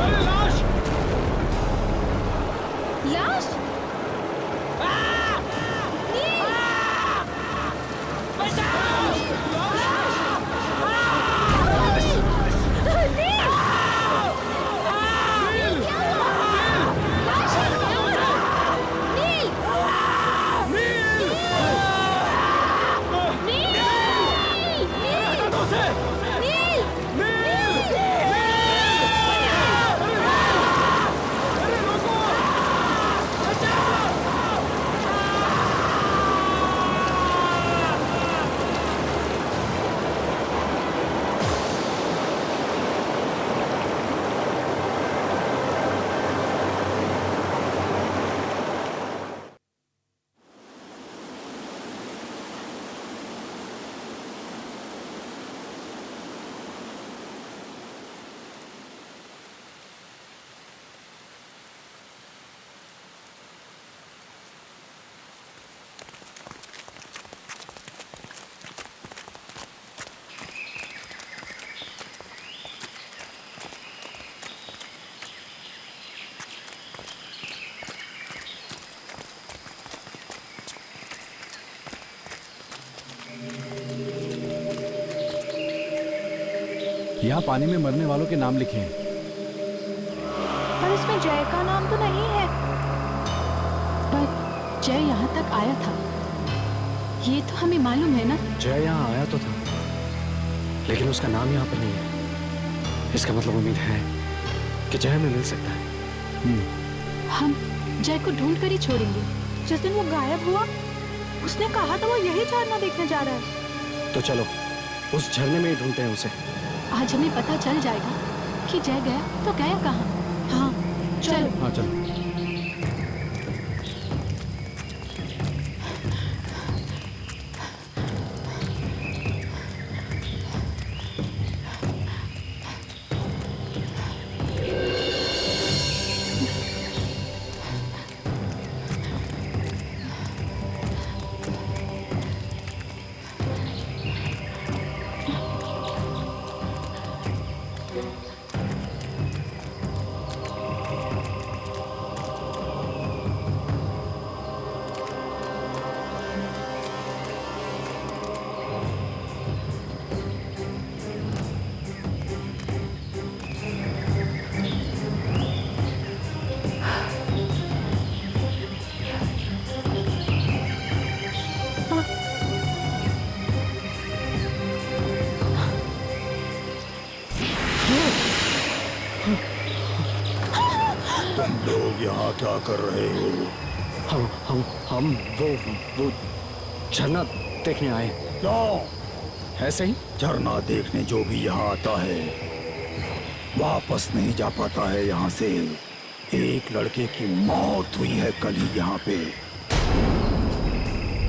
अरे लाश। लाश। नील। बचाओ। यहाँ पानी में मरने वालों के नाम लिखे हैं। पर इसमें जय का नाम तो नहीं है। पर जय यहाँ तक आया था, ये तो हमें मालूम है ना। जय यहाँ आया तो था, लेकिन उसका नाम यहाँ पर नहीं है। इसका मतलब उम्मीद है कि जय हमें मिल सकता है। हम जय को ढूंढ कर ही छोड़ेंगे। जिस दिन वो गायब हुआ, उसने कहा था वो यही झरना देखने जा रहा है। तो चलो उस झरने में ही ढूंढते हैं उसे। आज हमें पता चल जाएगा कि जय गया तो गया कहाँ। हाँ चलो। हाँ चलो। यहाँ क्या कर रहे हो? हम वो झरना देखने आए। क्यों? ऐसे ही। झरना देखने जो भी यहाँ आता है वापस नहीं जा पाता है यहाँ से। एक लड़के की मौत हुई है कल ही यहाँ पे।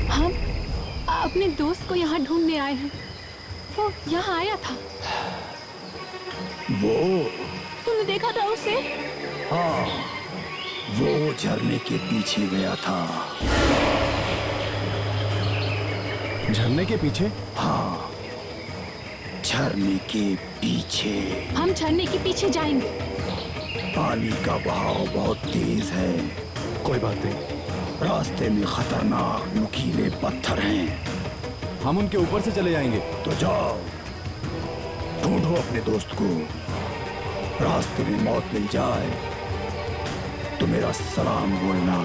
हम अपने दोस्त को यहाँ ढूंढने आए हैं। वो यहाँ आया था। वो? तुमने देखा था उसे? हाँ, वो झरने के पीछे गया था। झरने के पीछे? हाँ, झरने के पीछे। हम झरने के पीछे जाएंगे। पानी का बहाव बहुत तेज है। कोई बात नहीं, रास्ते में खतरनाक नुकीले पत्थर हैं। हम उनके ऊपर से चले जाएंगे। तो जाओ, ढूंढो अपने दोस्त को। रास्ते में मौत मिल जाए तो मेरा सलाम बोलना।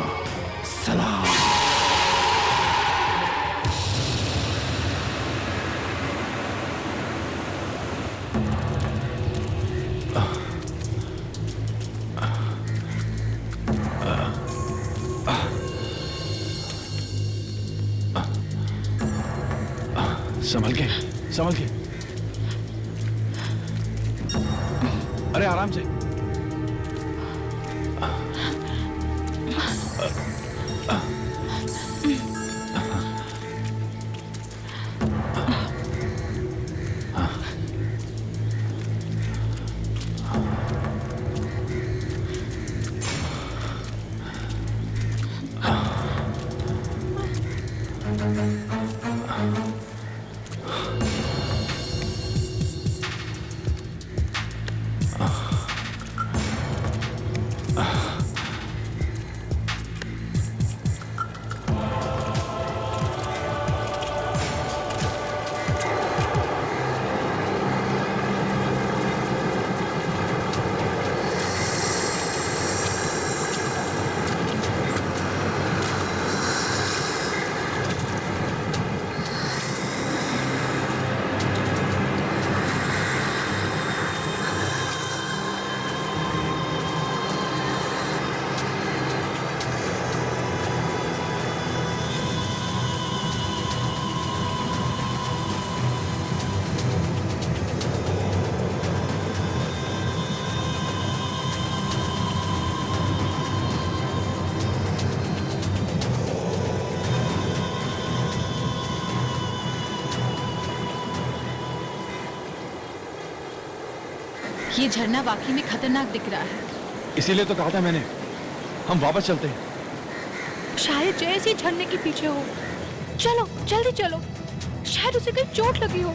सलाम। संभल के, संभल के। अरे आराम से। ये झरना वाकई में खतरनाक दिख रहा है। इसीलिए तो कहा था मैंने, हम वापस चलते हैं। शायद जैसे झरने के पीछे हो। चलो जल्दी चलो, शायद उसे कहीं चोट लगी हो।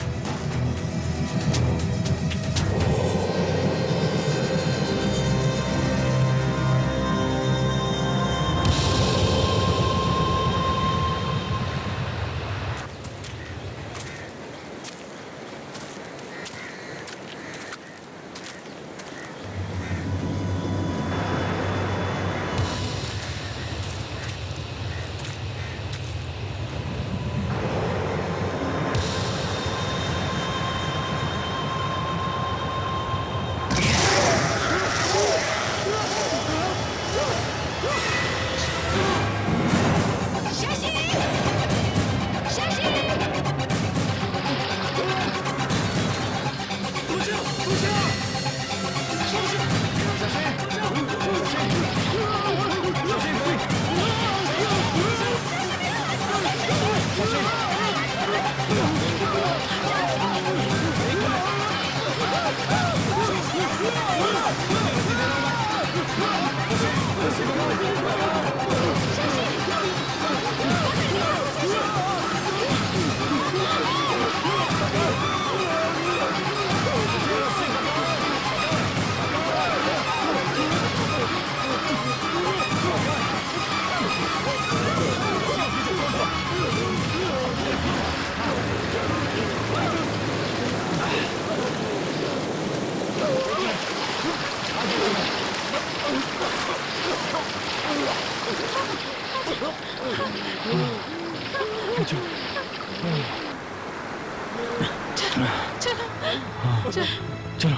चलो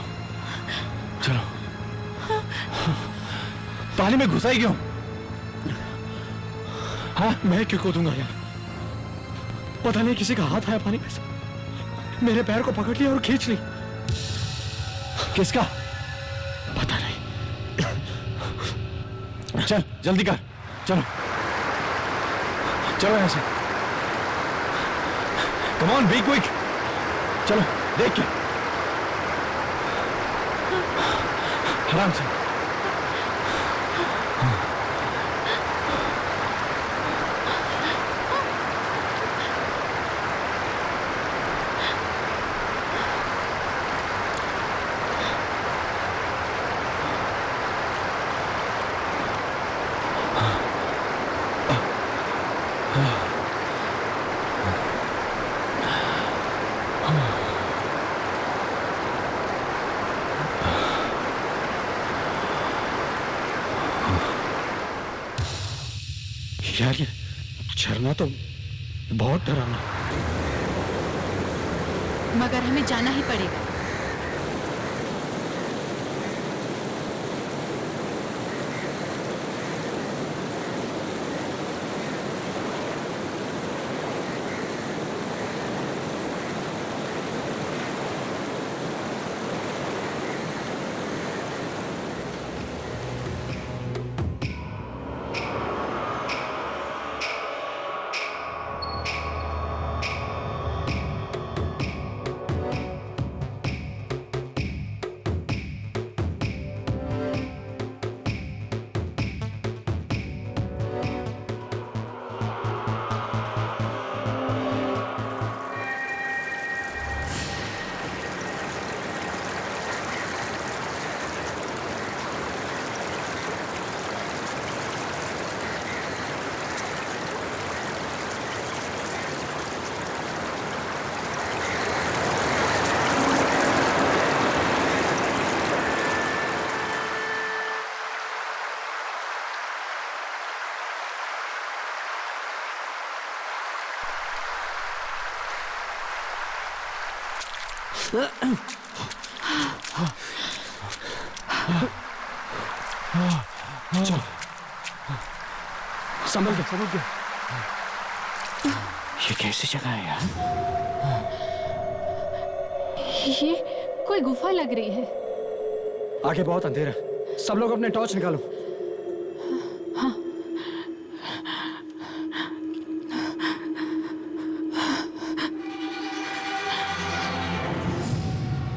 चलो। पानी में घुसा ही क्यों? हाँ, मैं क्यों कूदूंगा यार? पता नहीं किसी का हाथ आया पानी में से, मेरे पैर को पकड़ लिया और खींच ली। किसका? पता नहीं। चल जल्दी कर, चलो चलो यहाँ से। Come on, be quick. चलो देख के, आराम से। यार ये झरना तो बहुत डरावना। मगर हमें जाना ही पड़ेगा। चलो संभल के। ये कैसी जगह है यार? ये कोई गुफा लग रही है। आगे बहुत अंधेरा है, सब लोग अपने टॉर्च निकालो।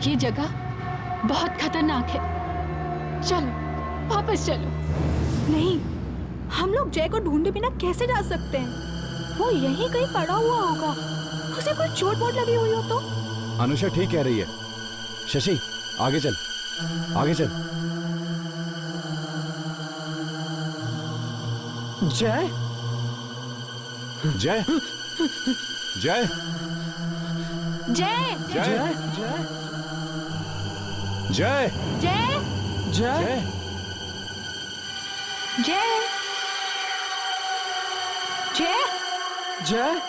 ये जगह बहुत खतरनाक है। चलो वापस चलो। नहीं, हम लोग जय को ढूंढे बिना कैसे जा सकते हैं? वो यहीं कहीं पड़ा हुआ होगा। उसे कोई चोट वोट लगी हुई हो तो? अनुषा ठीक कह रही है। शशि आगे चल, आगे चल। जय जय जय जय जय जय जय जय जय जय जय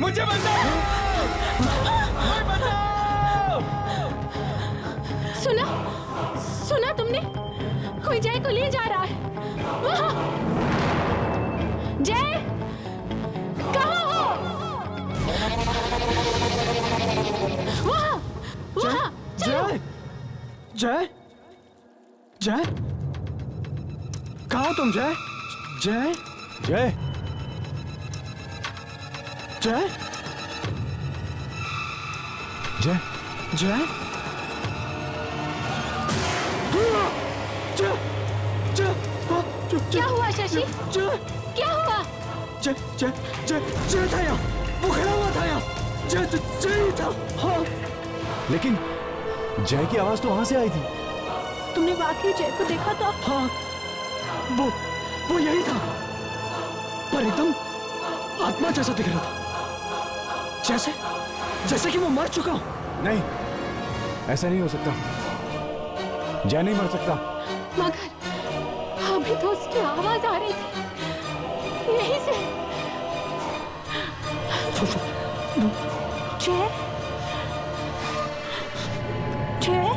मुझे बचाओ! मुझे बचाओ! सुना सुना तुमने? कोई जय को ले जा रहा है। वहाँ जय कहाँ हो? वहाँ वहाँ जय जय जय कहाँ हो तुम? जय जय जय जय जय जय क्या हुआ शशि? क्या हुआ? जय जय जय जय था यहाँ, वो खड़ा हुआ था यहाँ। जय जय था। हाँ लेकिन जय की आवाज तो वहां से आई थी। तुमने वाकई जय को देखा था? हाँ वो यही था, पर एकदम आत्मा जैसा दिख रहा था, जैसे कि वो मर चुका हो। नहीं, ऐसा नहीं हो सकता। जय नहीं मर सकता। मगर अभी तो उसकी आवाज आ रही थी यहीं से। जय जय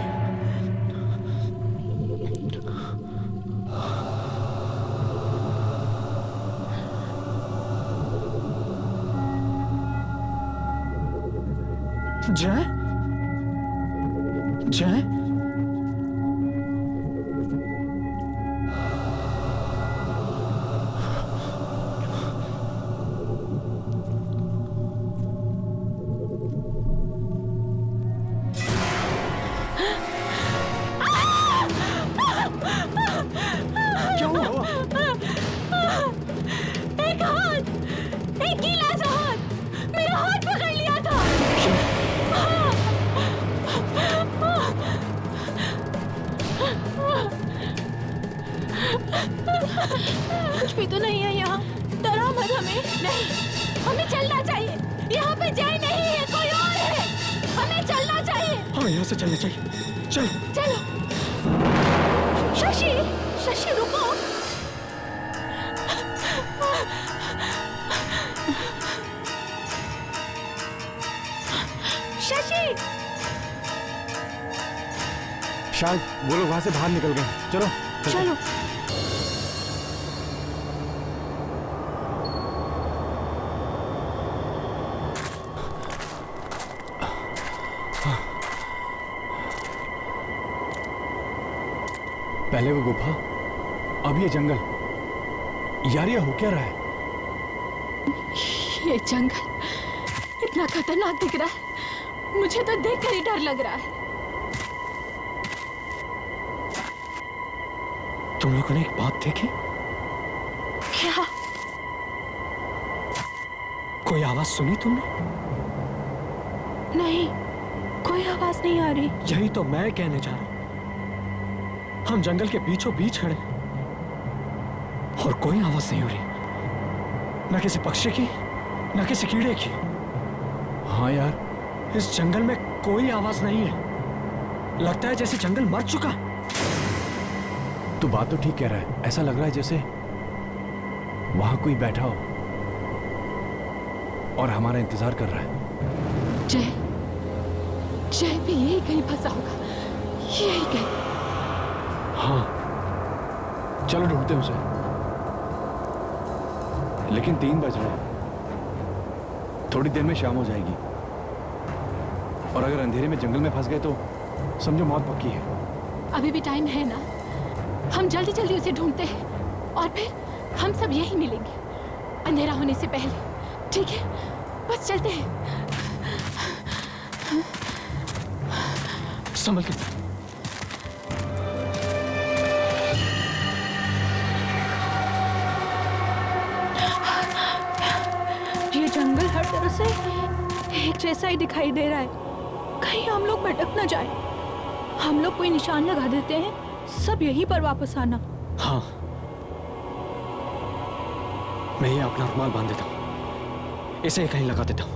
जय जय हमें यहाँ से चलना चाहिए। चलो चलो। शशि, शशि रुको। शशि। शायद वो लोग वहां से बाहर निकल गए। चलो चलो। पहले वो गुफा, अब ये जंगल। यार ये हो क्या रहा है? ये जंगल इतना खतरनाक दिख रहा है, मुझे तो देखकर ही डर लग रहा है। तुम लोगों ने एक बात देखी? क्या? कोई आवाज सुनी तुमने? नहीं, कोई आवाज नहीं आ रही। यही तो मैं कहने जा रहा हूं। हम जंगल के बीचों बीच खड़े और कोई आवाज नहीं हो रही, न किसी पक्षी की, न किसी कीड़े की। हाँ यार, इस जंगल में कोई आवाज नहीं है। लगता है जैसे जंगल मर चुका। तू बात तो ठीक कह रहा है। ऐसा लग रहा है जैसे वहां कोई बैठा हो और हमारा इंतजार कर रहा है। जय, जय भी यही कहीं फंसा होगा, यही कहीं। हाँ, चलो ढूंढते हैं उसे। लेकिन 3 बज रहे हैं, थोड़ी देर में शाम हो जाएगी और अगर अंधेरे में जंगल में फंस गए तो समझो मौत पक्की है। अभी भी टाइम है ना, हम जल्दी जल्दी उसे ढूंढते हैं और फिर हम सब यही मिलेंगे अंधेरा होने से पहले। ठीक है, बस चलते हैं। संभल के। ये जंगल हर तरह से एक जैसा ही दिखाई दे रहा है। कहीं हम लोग भटक न जाए। हम लोग कोई निशान लगा देते हैं, सब यहीं पर वापस आना। हाँ, मैं ये अपना रुमाल बांध देता हूं, इसे कहीं लगा देता हूं।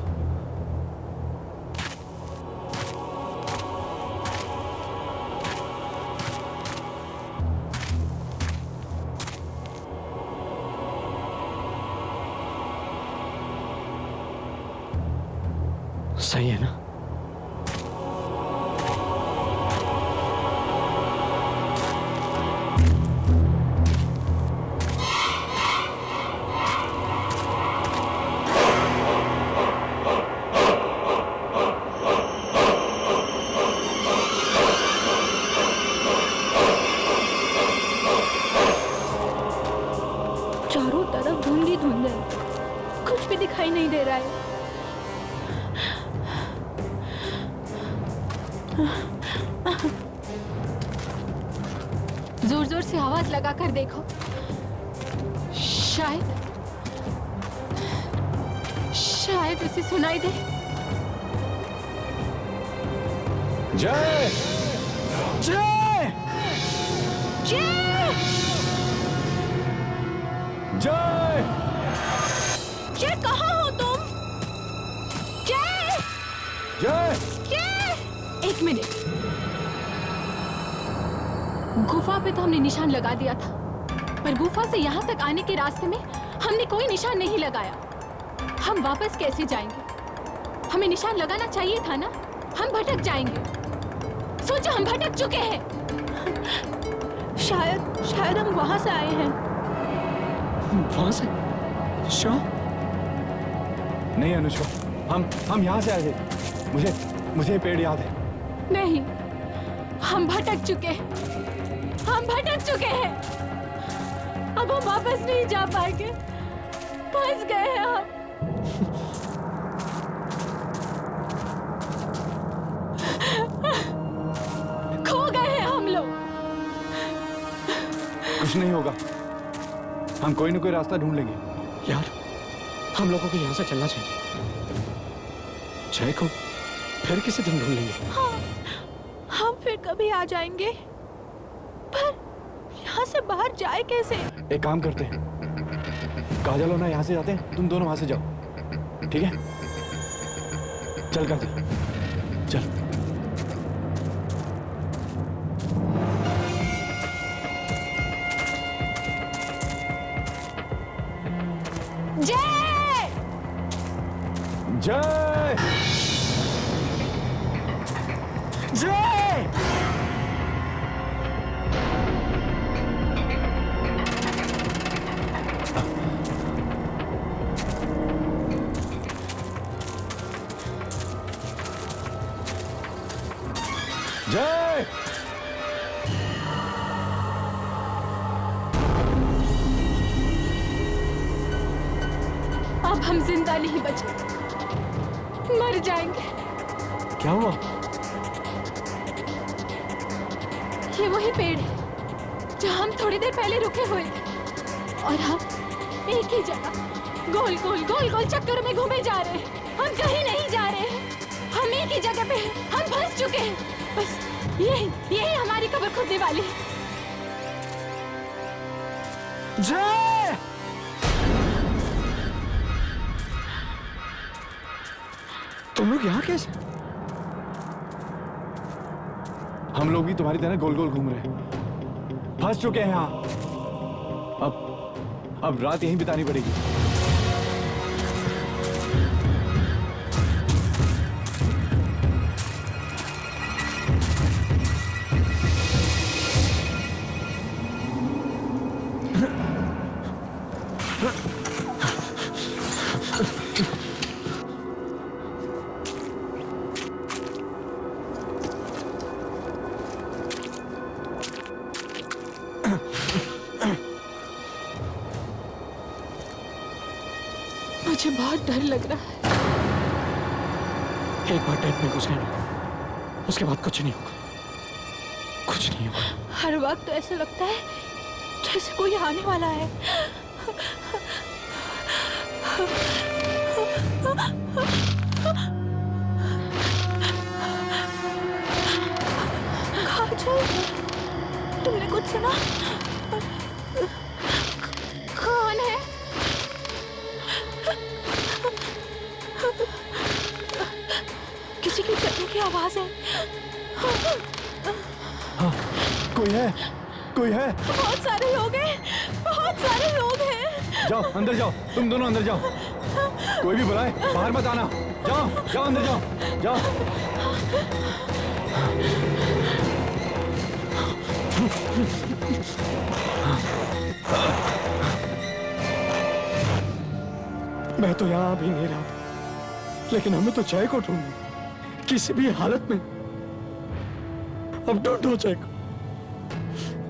सही है ना? चारों तरफ धुंध ही धुंध है, कुछ भी दिखाई नहीं दे रहा है। जोर जोर से आवाज लगा कर देखो, शायद शायद उसे सुनाई दे। जय, जय, जय, जय, जय, कहाँ हो तुम? जय, जय, जय। एक मिनट, गुफा पे तो हमने निशान लगा दिया था, पर गुफा से यहाँ तक आने के रास्ते में हमने कोई निशान नहीं लगाया। हम वापस कैसे जाएंगे? हमें निशान लगाना चाहिए था ना, हम भटक जाएंगे। सोचो, हम भटक चुके हैं। शायद हम वहां से आए हैं। वहां से? शो? नहीं अनुष्का, हम यहाँ से आए थे। मुझे पेड़ याद है। नहीं, हम भटक चुके हैं, हम भटक चुके हैं। अब हम वापस नहीं जा पाएंगे, फंस गए हैं हम। खो गए हैं हम लोग। कुछ नहीं होगा, हम कोई ना कोई रास्ता ढूंढ लेंगे। यार, हम लोगों को यहाँ से चलना चाहिए। जय को फिर किसी दिन ढूंढ लेंगे। हाँ, हम फिर कभी आ जाएंगे, पर यहाँ से बाहर जाए कैसे? एक काम करते हैं, काजल और ना यहाँ से जाते हैं, तुम दोनों वहां से जाओ। ठीक है? चल काजल, चल। जय! जय! अब हम जिंदा नहीं बचे, मर जाएंगे। क्या हुआ? ये वही पेड़ है जहाँ हम थोड़ी देर पहले रुके हुए थे और हम एक ही जगह गोल गोल गोल गोल चक्कर में घूमे जा रहे हैं। हम कहीं नहीं जा रहे हैं, हम एक ही जगह पे हैं, हम फंस चुके हैं। बस यही हमारी कब्र खुदने वाली है। जय! तुम लोग यहाँ कैसे? हम लोग भी तुम्हारी तरह गोल गोल घूम रहे हैं, फंस चुके हैं यहाँ। अब रात यहीं बितानी पड़ेगी। मुझे बहुत डर लग रहा है। एक बार टेंट में घुस गए ना, उसके बाद कुछ नहीं होगा, कुछ नहीं होगा। हर वक्त ऐसा लगता है जैसे कोई आने वाला है। काजल, तुमने कुछ सुना? कौन है? किसी की चलने की आवाज है। हाँ, कोई है, कोई है। बहुत सारे लोग हैं, बहुत सारे लोग हैं। जाओ अंदर जाओ, तुम दोनों अंदर जाओ। कोई भी बुलाए बाहर मत आना। जाओ जाओ अंदर जाओ, जाओ। मैं तो यहाँ अभी नहीं रहा, लेकिन हमें तो जय को ढूंढना, किसी भी हालत में। अब ढूंढो जय को,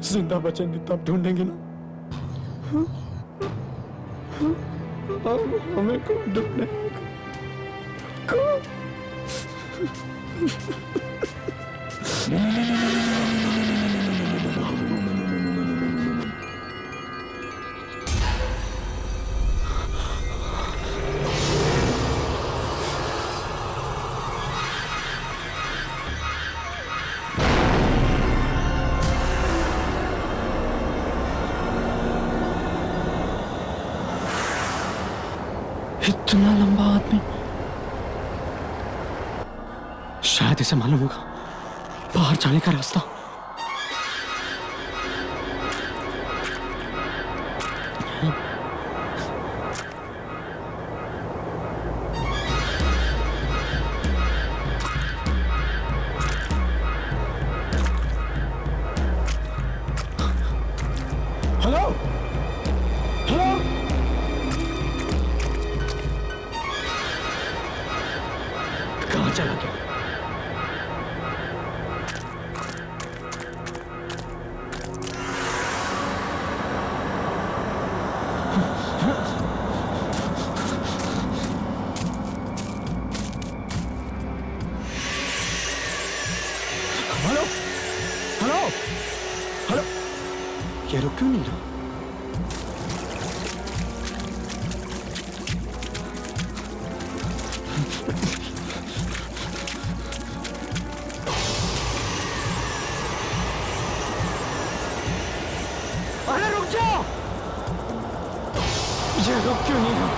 जिंदा बचेंगे तब ढूंढेंगे ना। अब हमें कौन ढूंढेगा? कौन? इतना लंबा आदमी, शायद इसे मालूम होगा बाहर जाने का रास्ता। हेलो हेलो, कहाँ चला गया? हेलो हेलो हेलो, ये रुक क्यों नहीं रहा? अरे रुक जाओ, ये रुक क्यों नहीं रहा?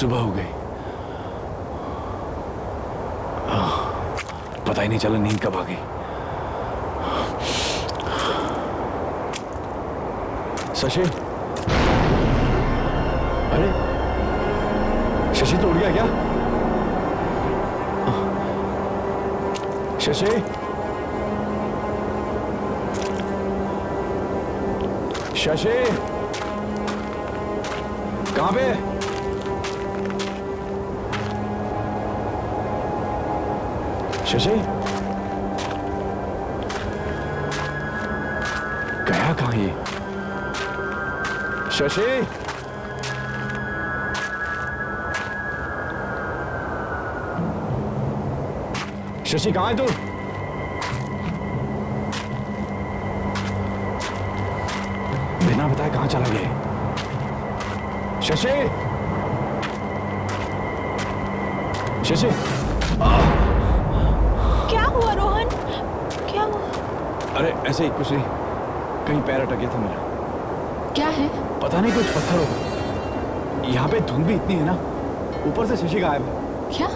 सुबह हो गई। पता ही नहीं चला नींद कब आ गई। शशि, अरे शशि तो उड़ गया क्या? शशि, शशि कहां पे? शशि गया कहां ये? शशि, शशि कहां है तू? बिना बताए कहां चला गया? शशि, शशि, क्या हुआ रोहन? क्या हुआ? अरे ऐसे ही कुछ नहीं, कहीं पैर अटक गया था मेरा। क्या है? पता नहीं, कुछ पत्थर होगा। यहाँ पे धुंध भी इतनी है ना, ऊपर से शशि गायब है। क्या?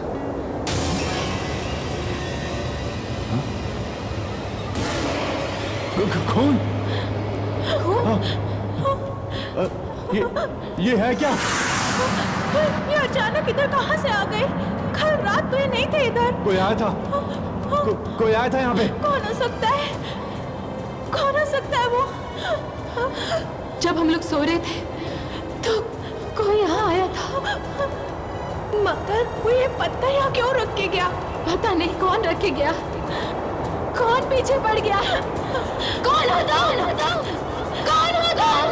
खून? ये है क्या? ये अचानक इधर कहाँ से आ गए? कल रात तो ये नहीं थे इधर। कोई आया था? कोई आया था यहाँ पे? कौन हो सकता है? कौन हो सकता है वो? जब हम लोग सो रहे थे तो कोई यहाँ आया था। मगर वो ये पत्थर यहाँ क्यों रख के गया? पता नहीं कौन रख के गया, कौन पीछे पड़ गया। कौन हो तुम? कौन हो तुम?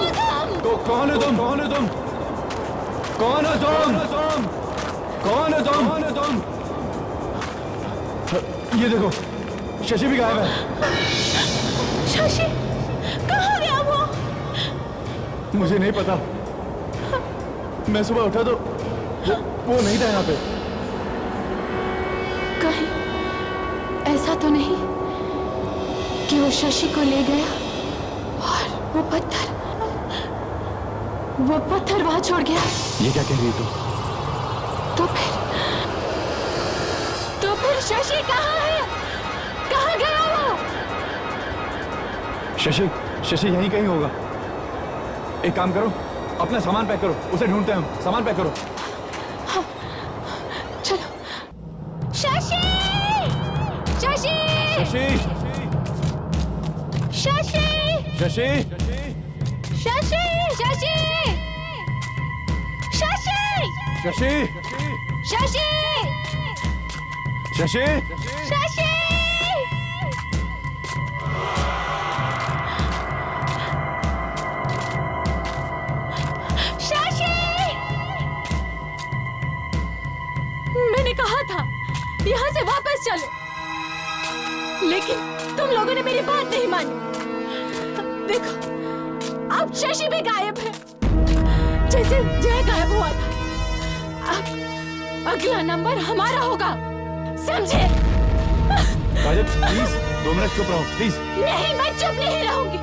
तो कौन हो तुम? कौन हो तुम? कौन हो तुम? कौन हो तुम? कौन हो तुम? ये देखो, शशि भी गायब है। शशि कहाँ गया वो? मुझे नहीं पता। मैं सुबह उठा तो वो नहीं था यहाँ पे। कहीं ऐसा तो नहीं कि वो शशि को ले गया और वो पत्थर वहां छोड़ गया? ये क्या कह रही है तू? तो फिर शशि कहाँ है? कहाँ गया वो? शशि यहीं कहीं होगा। एक काम करो, अपना सामान पैक करो, उसे ढूंढते हैं हम। सामान पैक करो। हाँ, चलो। शशि! शशि! शशि! शशि! शशि! शशि! शशि! शशि! शशि! शशि! शशि! शशि! मैंने कहा था यहाँ से वापस चलो, लेकिन तुम लोगों ने मेरी बात नहीं मानी। देखो, अब शशि भी गायब है, जैसे जय गायब हुआ था। अब अगला नंबर हमारा होगा, समझे? काजल प्लीज 2 मिनट चुप रहो प्लीज। नहीं, मैं चुप नहीं रहूंगी,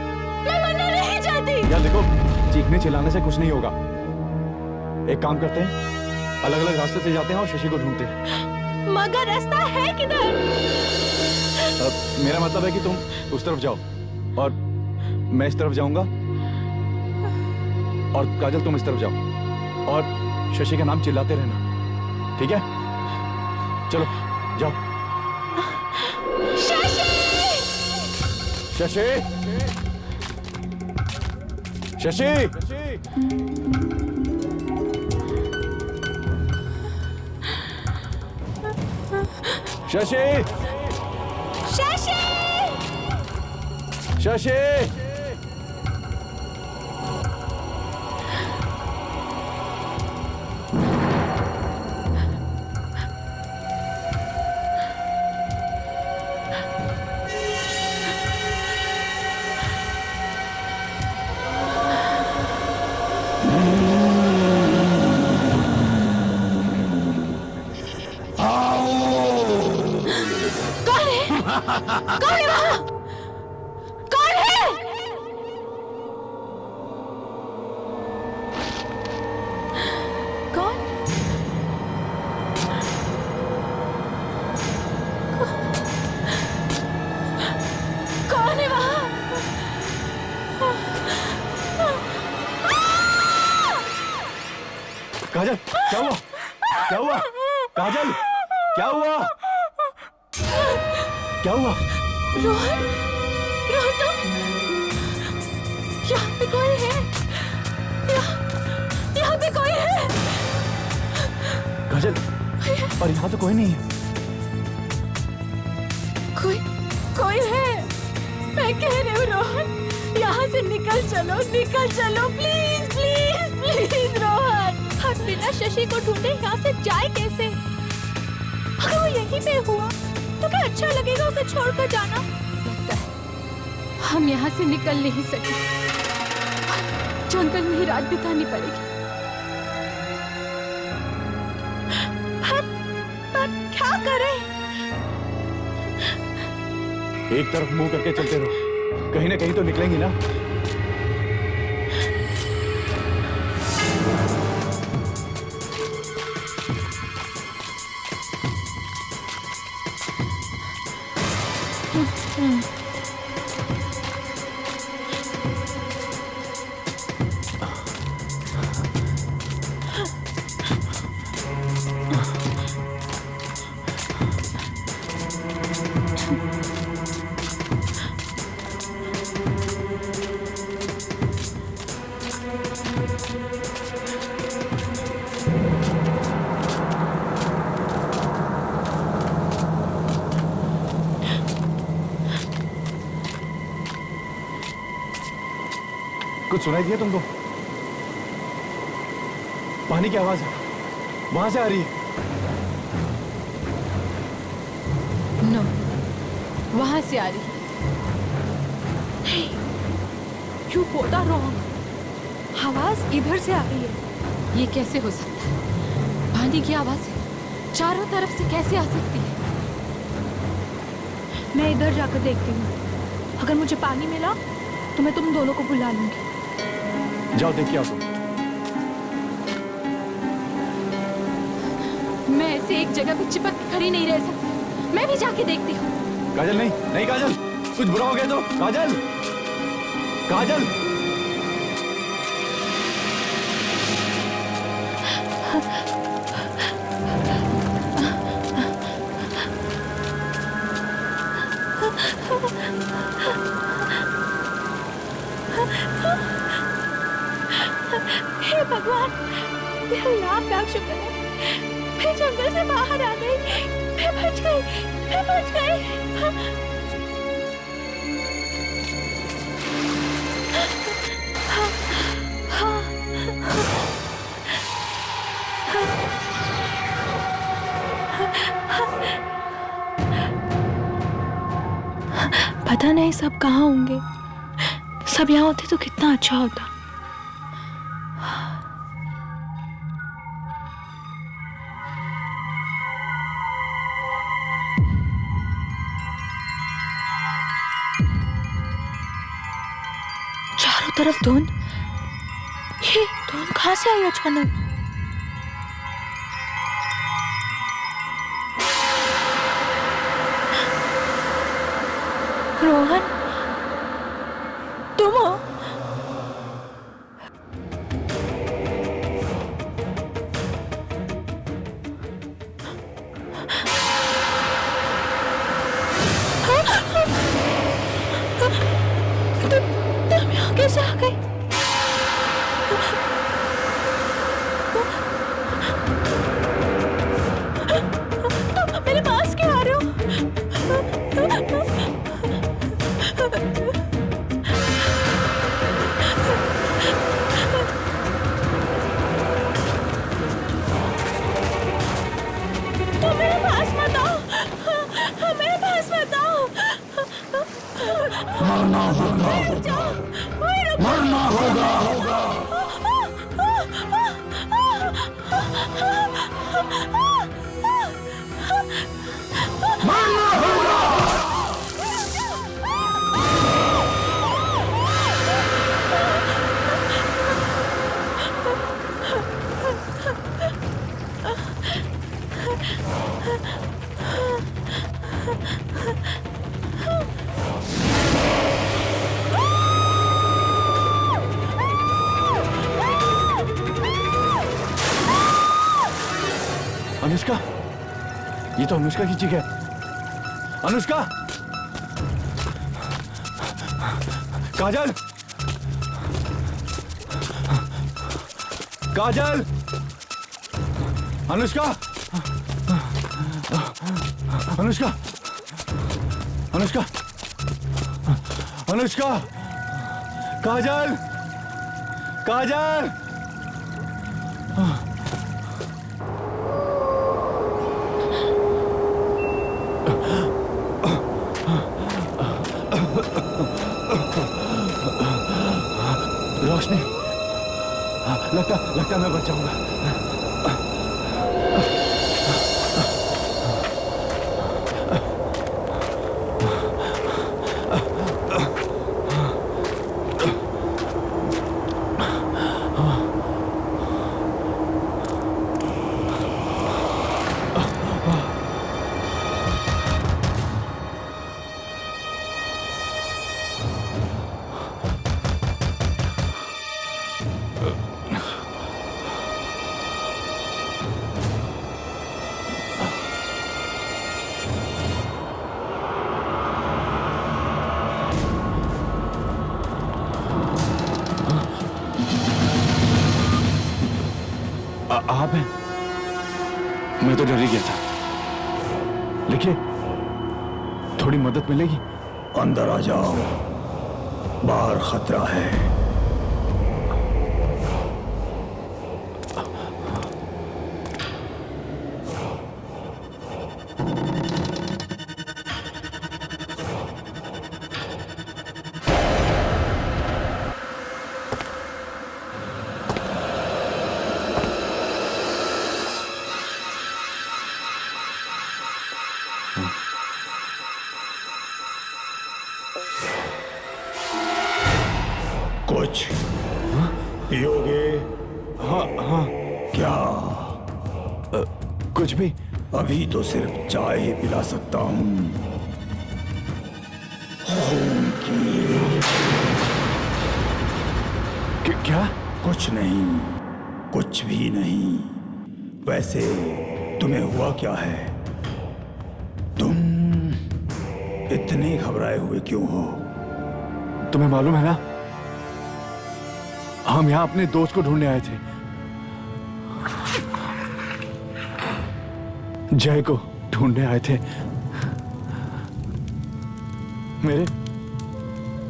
मैं मरना नहीं चाहती। यार देखो, चीखने चिल्लाने से कुछ नहीं होगा। एक काम करते हैं, अलग अलग रास्ते से जाते हैं और शशि को ढूंढते हैं। मगर रास्ता है किधर? मेरा मतलब है कि तुम उस तरफ जाओ और मैं इस तरफ जाऊंगा, और काजल तुम इस तरफ जाओ और शशि का नाम चिल्लाते रहना, ठीक है? चलो जाओ। शशि! शशि! शशि! शशि! शशि! शशि! कौन है वहां? कौन है? कौन? क्या हुआ? क्या हुआ? काजल, क्या हुआ? क्या हुआ? रोहन, रोहन तो यहाँ पे कोई है, यहाँ पे कोई है। काजल, और यहाँ तो कोई नहीं है। कोई है, मैं कह रही हूँ रोहन, यहाँ से निकल चलो प्लीज प्लीज प्लीज रोहन। हम बिना शशि को ढूंढे यहाँ से जाए कैसे? अगर वो यहीं पे हुआ तो क्या अच्छा लगेगा उसे छोड़कर जाना? लगता है हम यहाँ से निकल नहीं सके, जंगल में ही रात बितानी पड़ेगी। पर क्या करें? एक तरफ मुंह करके चलते रहो, कहीं ना कहीं तो निकलेंगी ना। कुछ सुनाई दिया तुमको? पानी की आवाज है, वहां से आ रही है। नो, वहां से आ रही है। You both are wrong. आवाज इधर से आ रही है। ये कैसे हो सकता है? पानी की आवाज है, चारों तरफ से कैसे आ सकती है? मैं इधर जाकर देखती हूँ, अगर मुझे पानी मिला तो मैं तुम दोनों को बुला लूंगी। जाओ देखिए आप। मैं ऐसे एक जगह पे चिपक के खड़ी नहीं रह सकती, मैं भी जाके देखती हूँ। काजल नहीं, नहीं काजल, कुछ बुरा हो गया तो। काजल, काजल। हे भगवान, तेरा लाख लाख शुक्र है, मैं जंगल से बाहर आ गई, मैं बच गई। पता नहीं सब कहाँ होंगे, सब यहाँ होते तो कितना अच्छा होता। चारों तरफ धुंध, ये धुंध कहाँ से आई अचानक? रोहन, तुम हो? तुम यहाँ कैसे आ गई? तुम मेरे पास क्यों आ रहे हो? तुम मेरे पास मत आओ, मेरे पास मत आओ। मरना होगा, मरना होगा। मरना होगा। ये तो अनुष्का की चीख है। अनुष्का! काजल! काजल! अनुष्का! अनुष्का! अनुष्का! अनुष्का! काजल! काजल! रोशनी, लगता मैं बच जाऊंगा। आप हैं? मैं तो डर ही गया था, लेकिन थोड़ी मदद मिलेगी? अंदर आ जाओ, बाहर खतरा है। कुछ पियोगे? हाँ। क्या? कुछ भी। अभी तो सिर्फ चाय ही पिला सकता हूँ। खून की। क्या? कुछ नहीं, कुछ भी नहीं। वैसे तुम्हें हुआ क्या है? तुम इतने घबराए हुए क्यों हो? तुम्हें मालूम है ना, हम यहाँ अपने दोस्त को ढूंढने आए थे, जय को ढूंढने आए थे।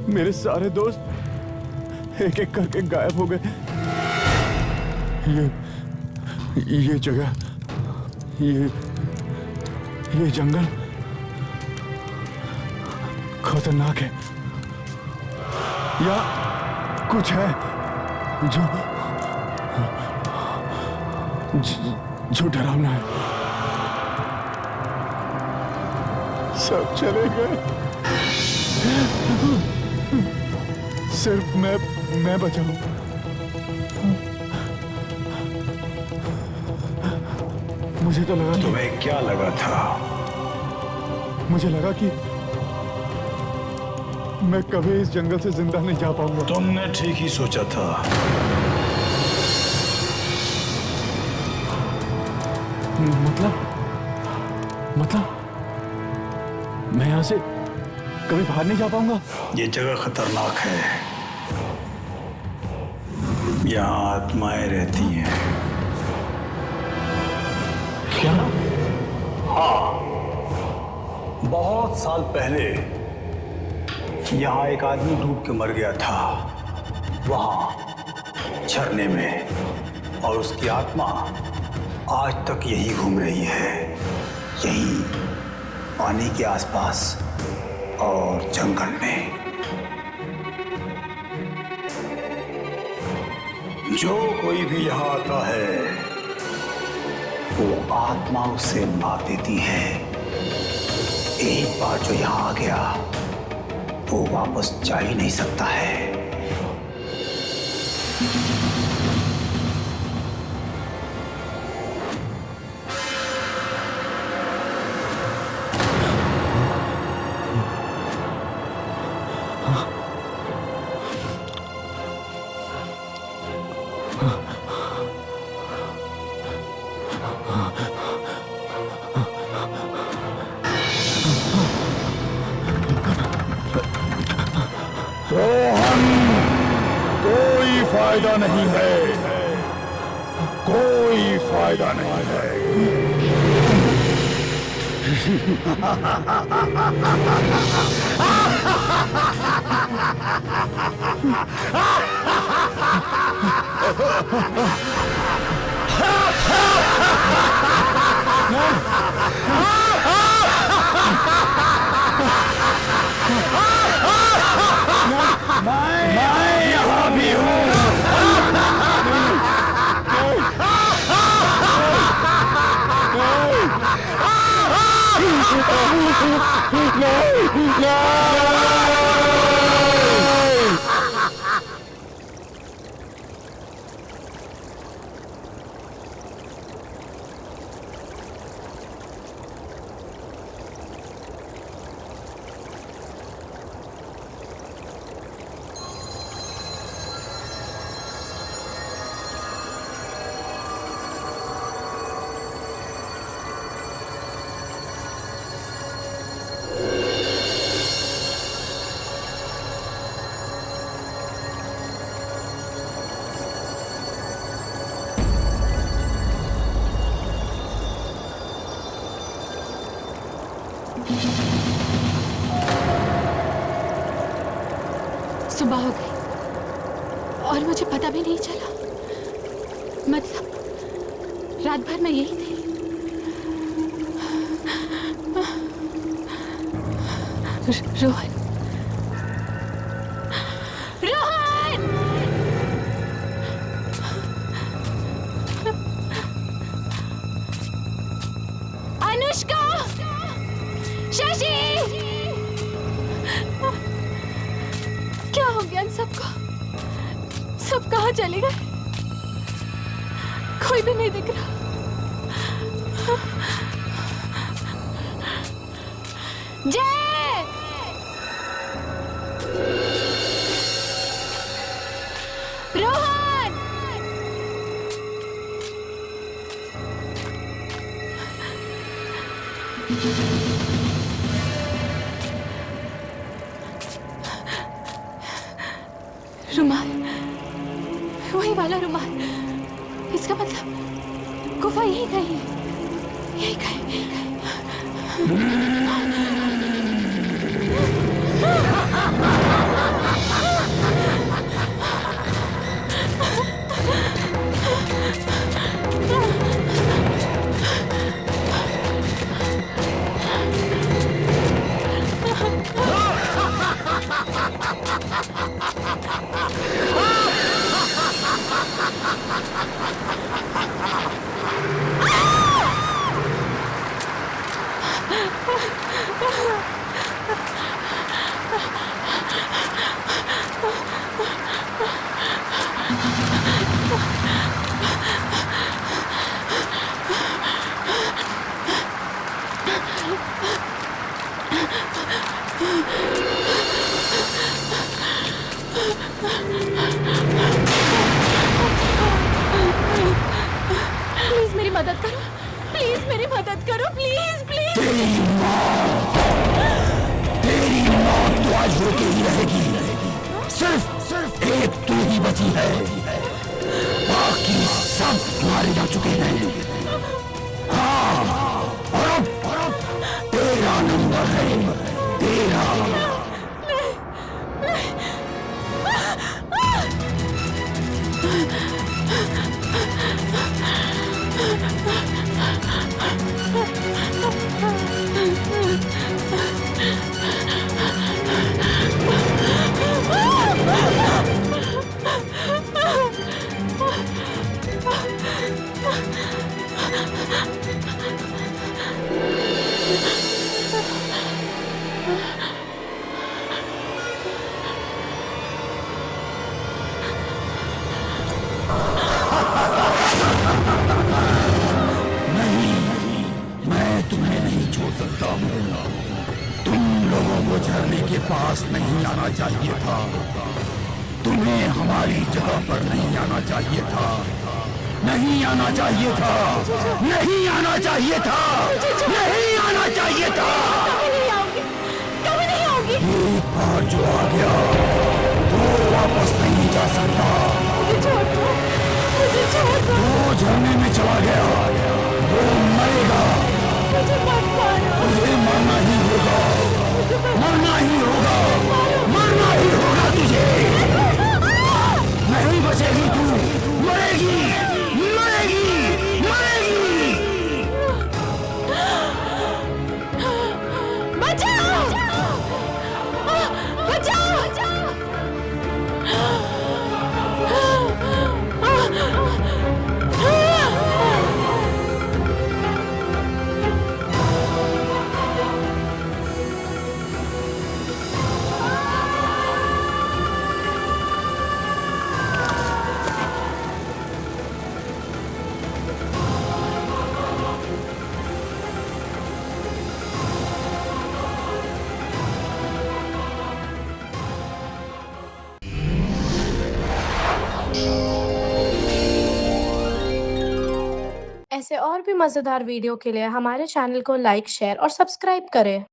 मेरे सारे दोस्त एक एक करके गायब हो गए। ये जगह, ये जंगल खतरनाक है। या कुछ है जो डरावना है। सब चले गए, सिर्फ मैं बचा हूं। मुझे तो लगा, तुम्हें क्या लगा था? मुझे लगा कि मैं कभी इस जंगल से जिंदा नहीं जा पाऊंगा। तुमने ठीक ही सोचा था। मतलब मैं यहां से कभी बाहर नहीं जा पाऊंगा? ये जगह खतरनाक है, यहाँ आत्माएं रहती हैं। क्या? हाँ, बहुत साल पहले यहाँ एक आदमी डूब के मर गया था, वहां झरने में, और उसकी आत्मा आज तक यही घूम रही है, यही पानी के आसपास और जंगल में। जो कोई भी यहाँ आता है, वो आत्मा उसे मार देती है। एक बार जो यहाँ आ गया, वो वापस जा ही नहीं सकता है। रोहन, कोई फायदा नहीं है, कोई फायदा नहीं है। मैं यहाँ भी सुबह हो गई और मुझे पता भी नहीं चला। मतलब रात भर मैं यही थी। रोहन, रोहन! अनुष्का, शशि, क्या हो गया इन सबको? सब कहाँ चले गए? कोई भी नहीं दिख रहा। जय! रोहन! रुमाल, वही वाला रुमाल। इसका मतलब गुफा यही कहीं है, यही कहीं, यही कहीं। प्लीज मेरी मदद करो, प्लीज मेरी मदद करो, प्लीज प्लीज। तेरी मौत तो आज होके ही रहेगी। सिर्फ एक तू ही बची है, बाकी सब मारे जा चुके हैं। हाँ, और अब तेरा नंबर है, तेरा। झरने के पास नहीं आना चाहिए था। तुम्हें हमारी जगह पर नहीं आना चाहिए था, नहीं आना चाहिए था, नहीं आना चाहिए था, नहीं आना चाहिए था। कभी नहीं आऊंगी, कभी नहीं आऊंगी। एक बार जो आ गया वापस नहीं जा सकता। वो झरने में चला गया, वो मरेगा। तुझे मरना ही होगा, मरना ही होगा, मरना ही होगा तुझे। नहीं बचेगी तू, मरेगी, मरेगी, मरेगी। बचाओ! बचाओ! ऐसे और भी मज़ेदार वीडियो के लिए हमारे चैनल को लाइक, शेयर और सब्सक्राइब करें।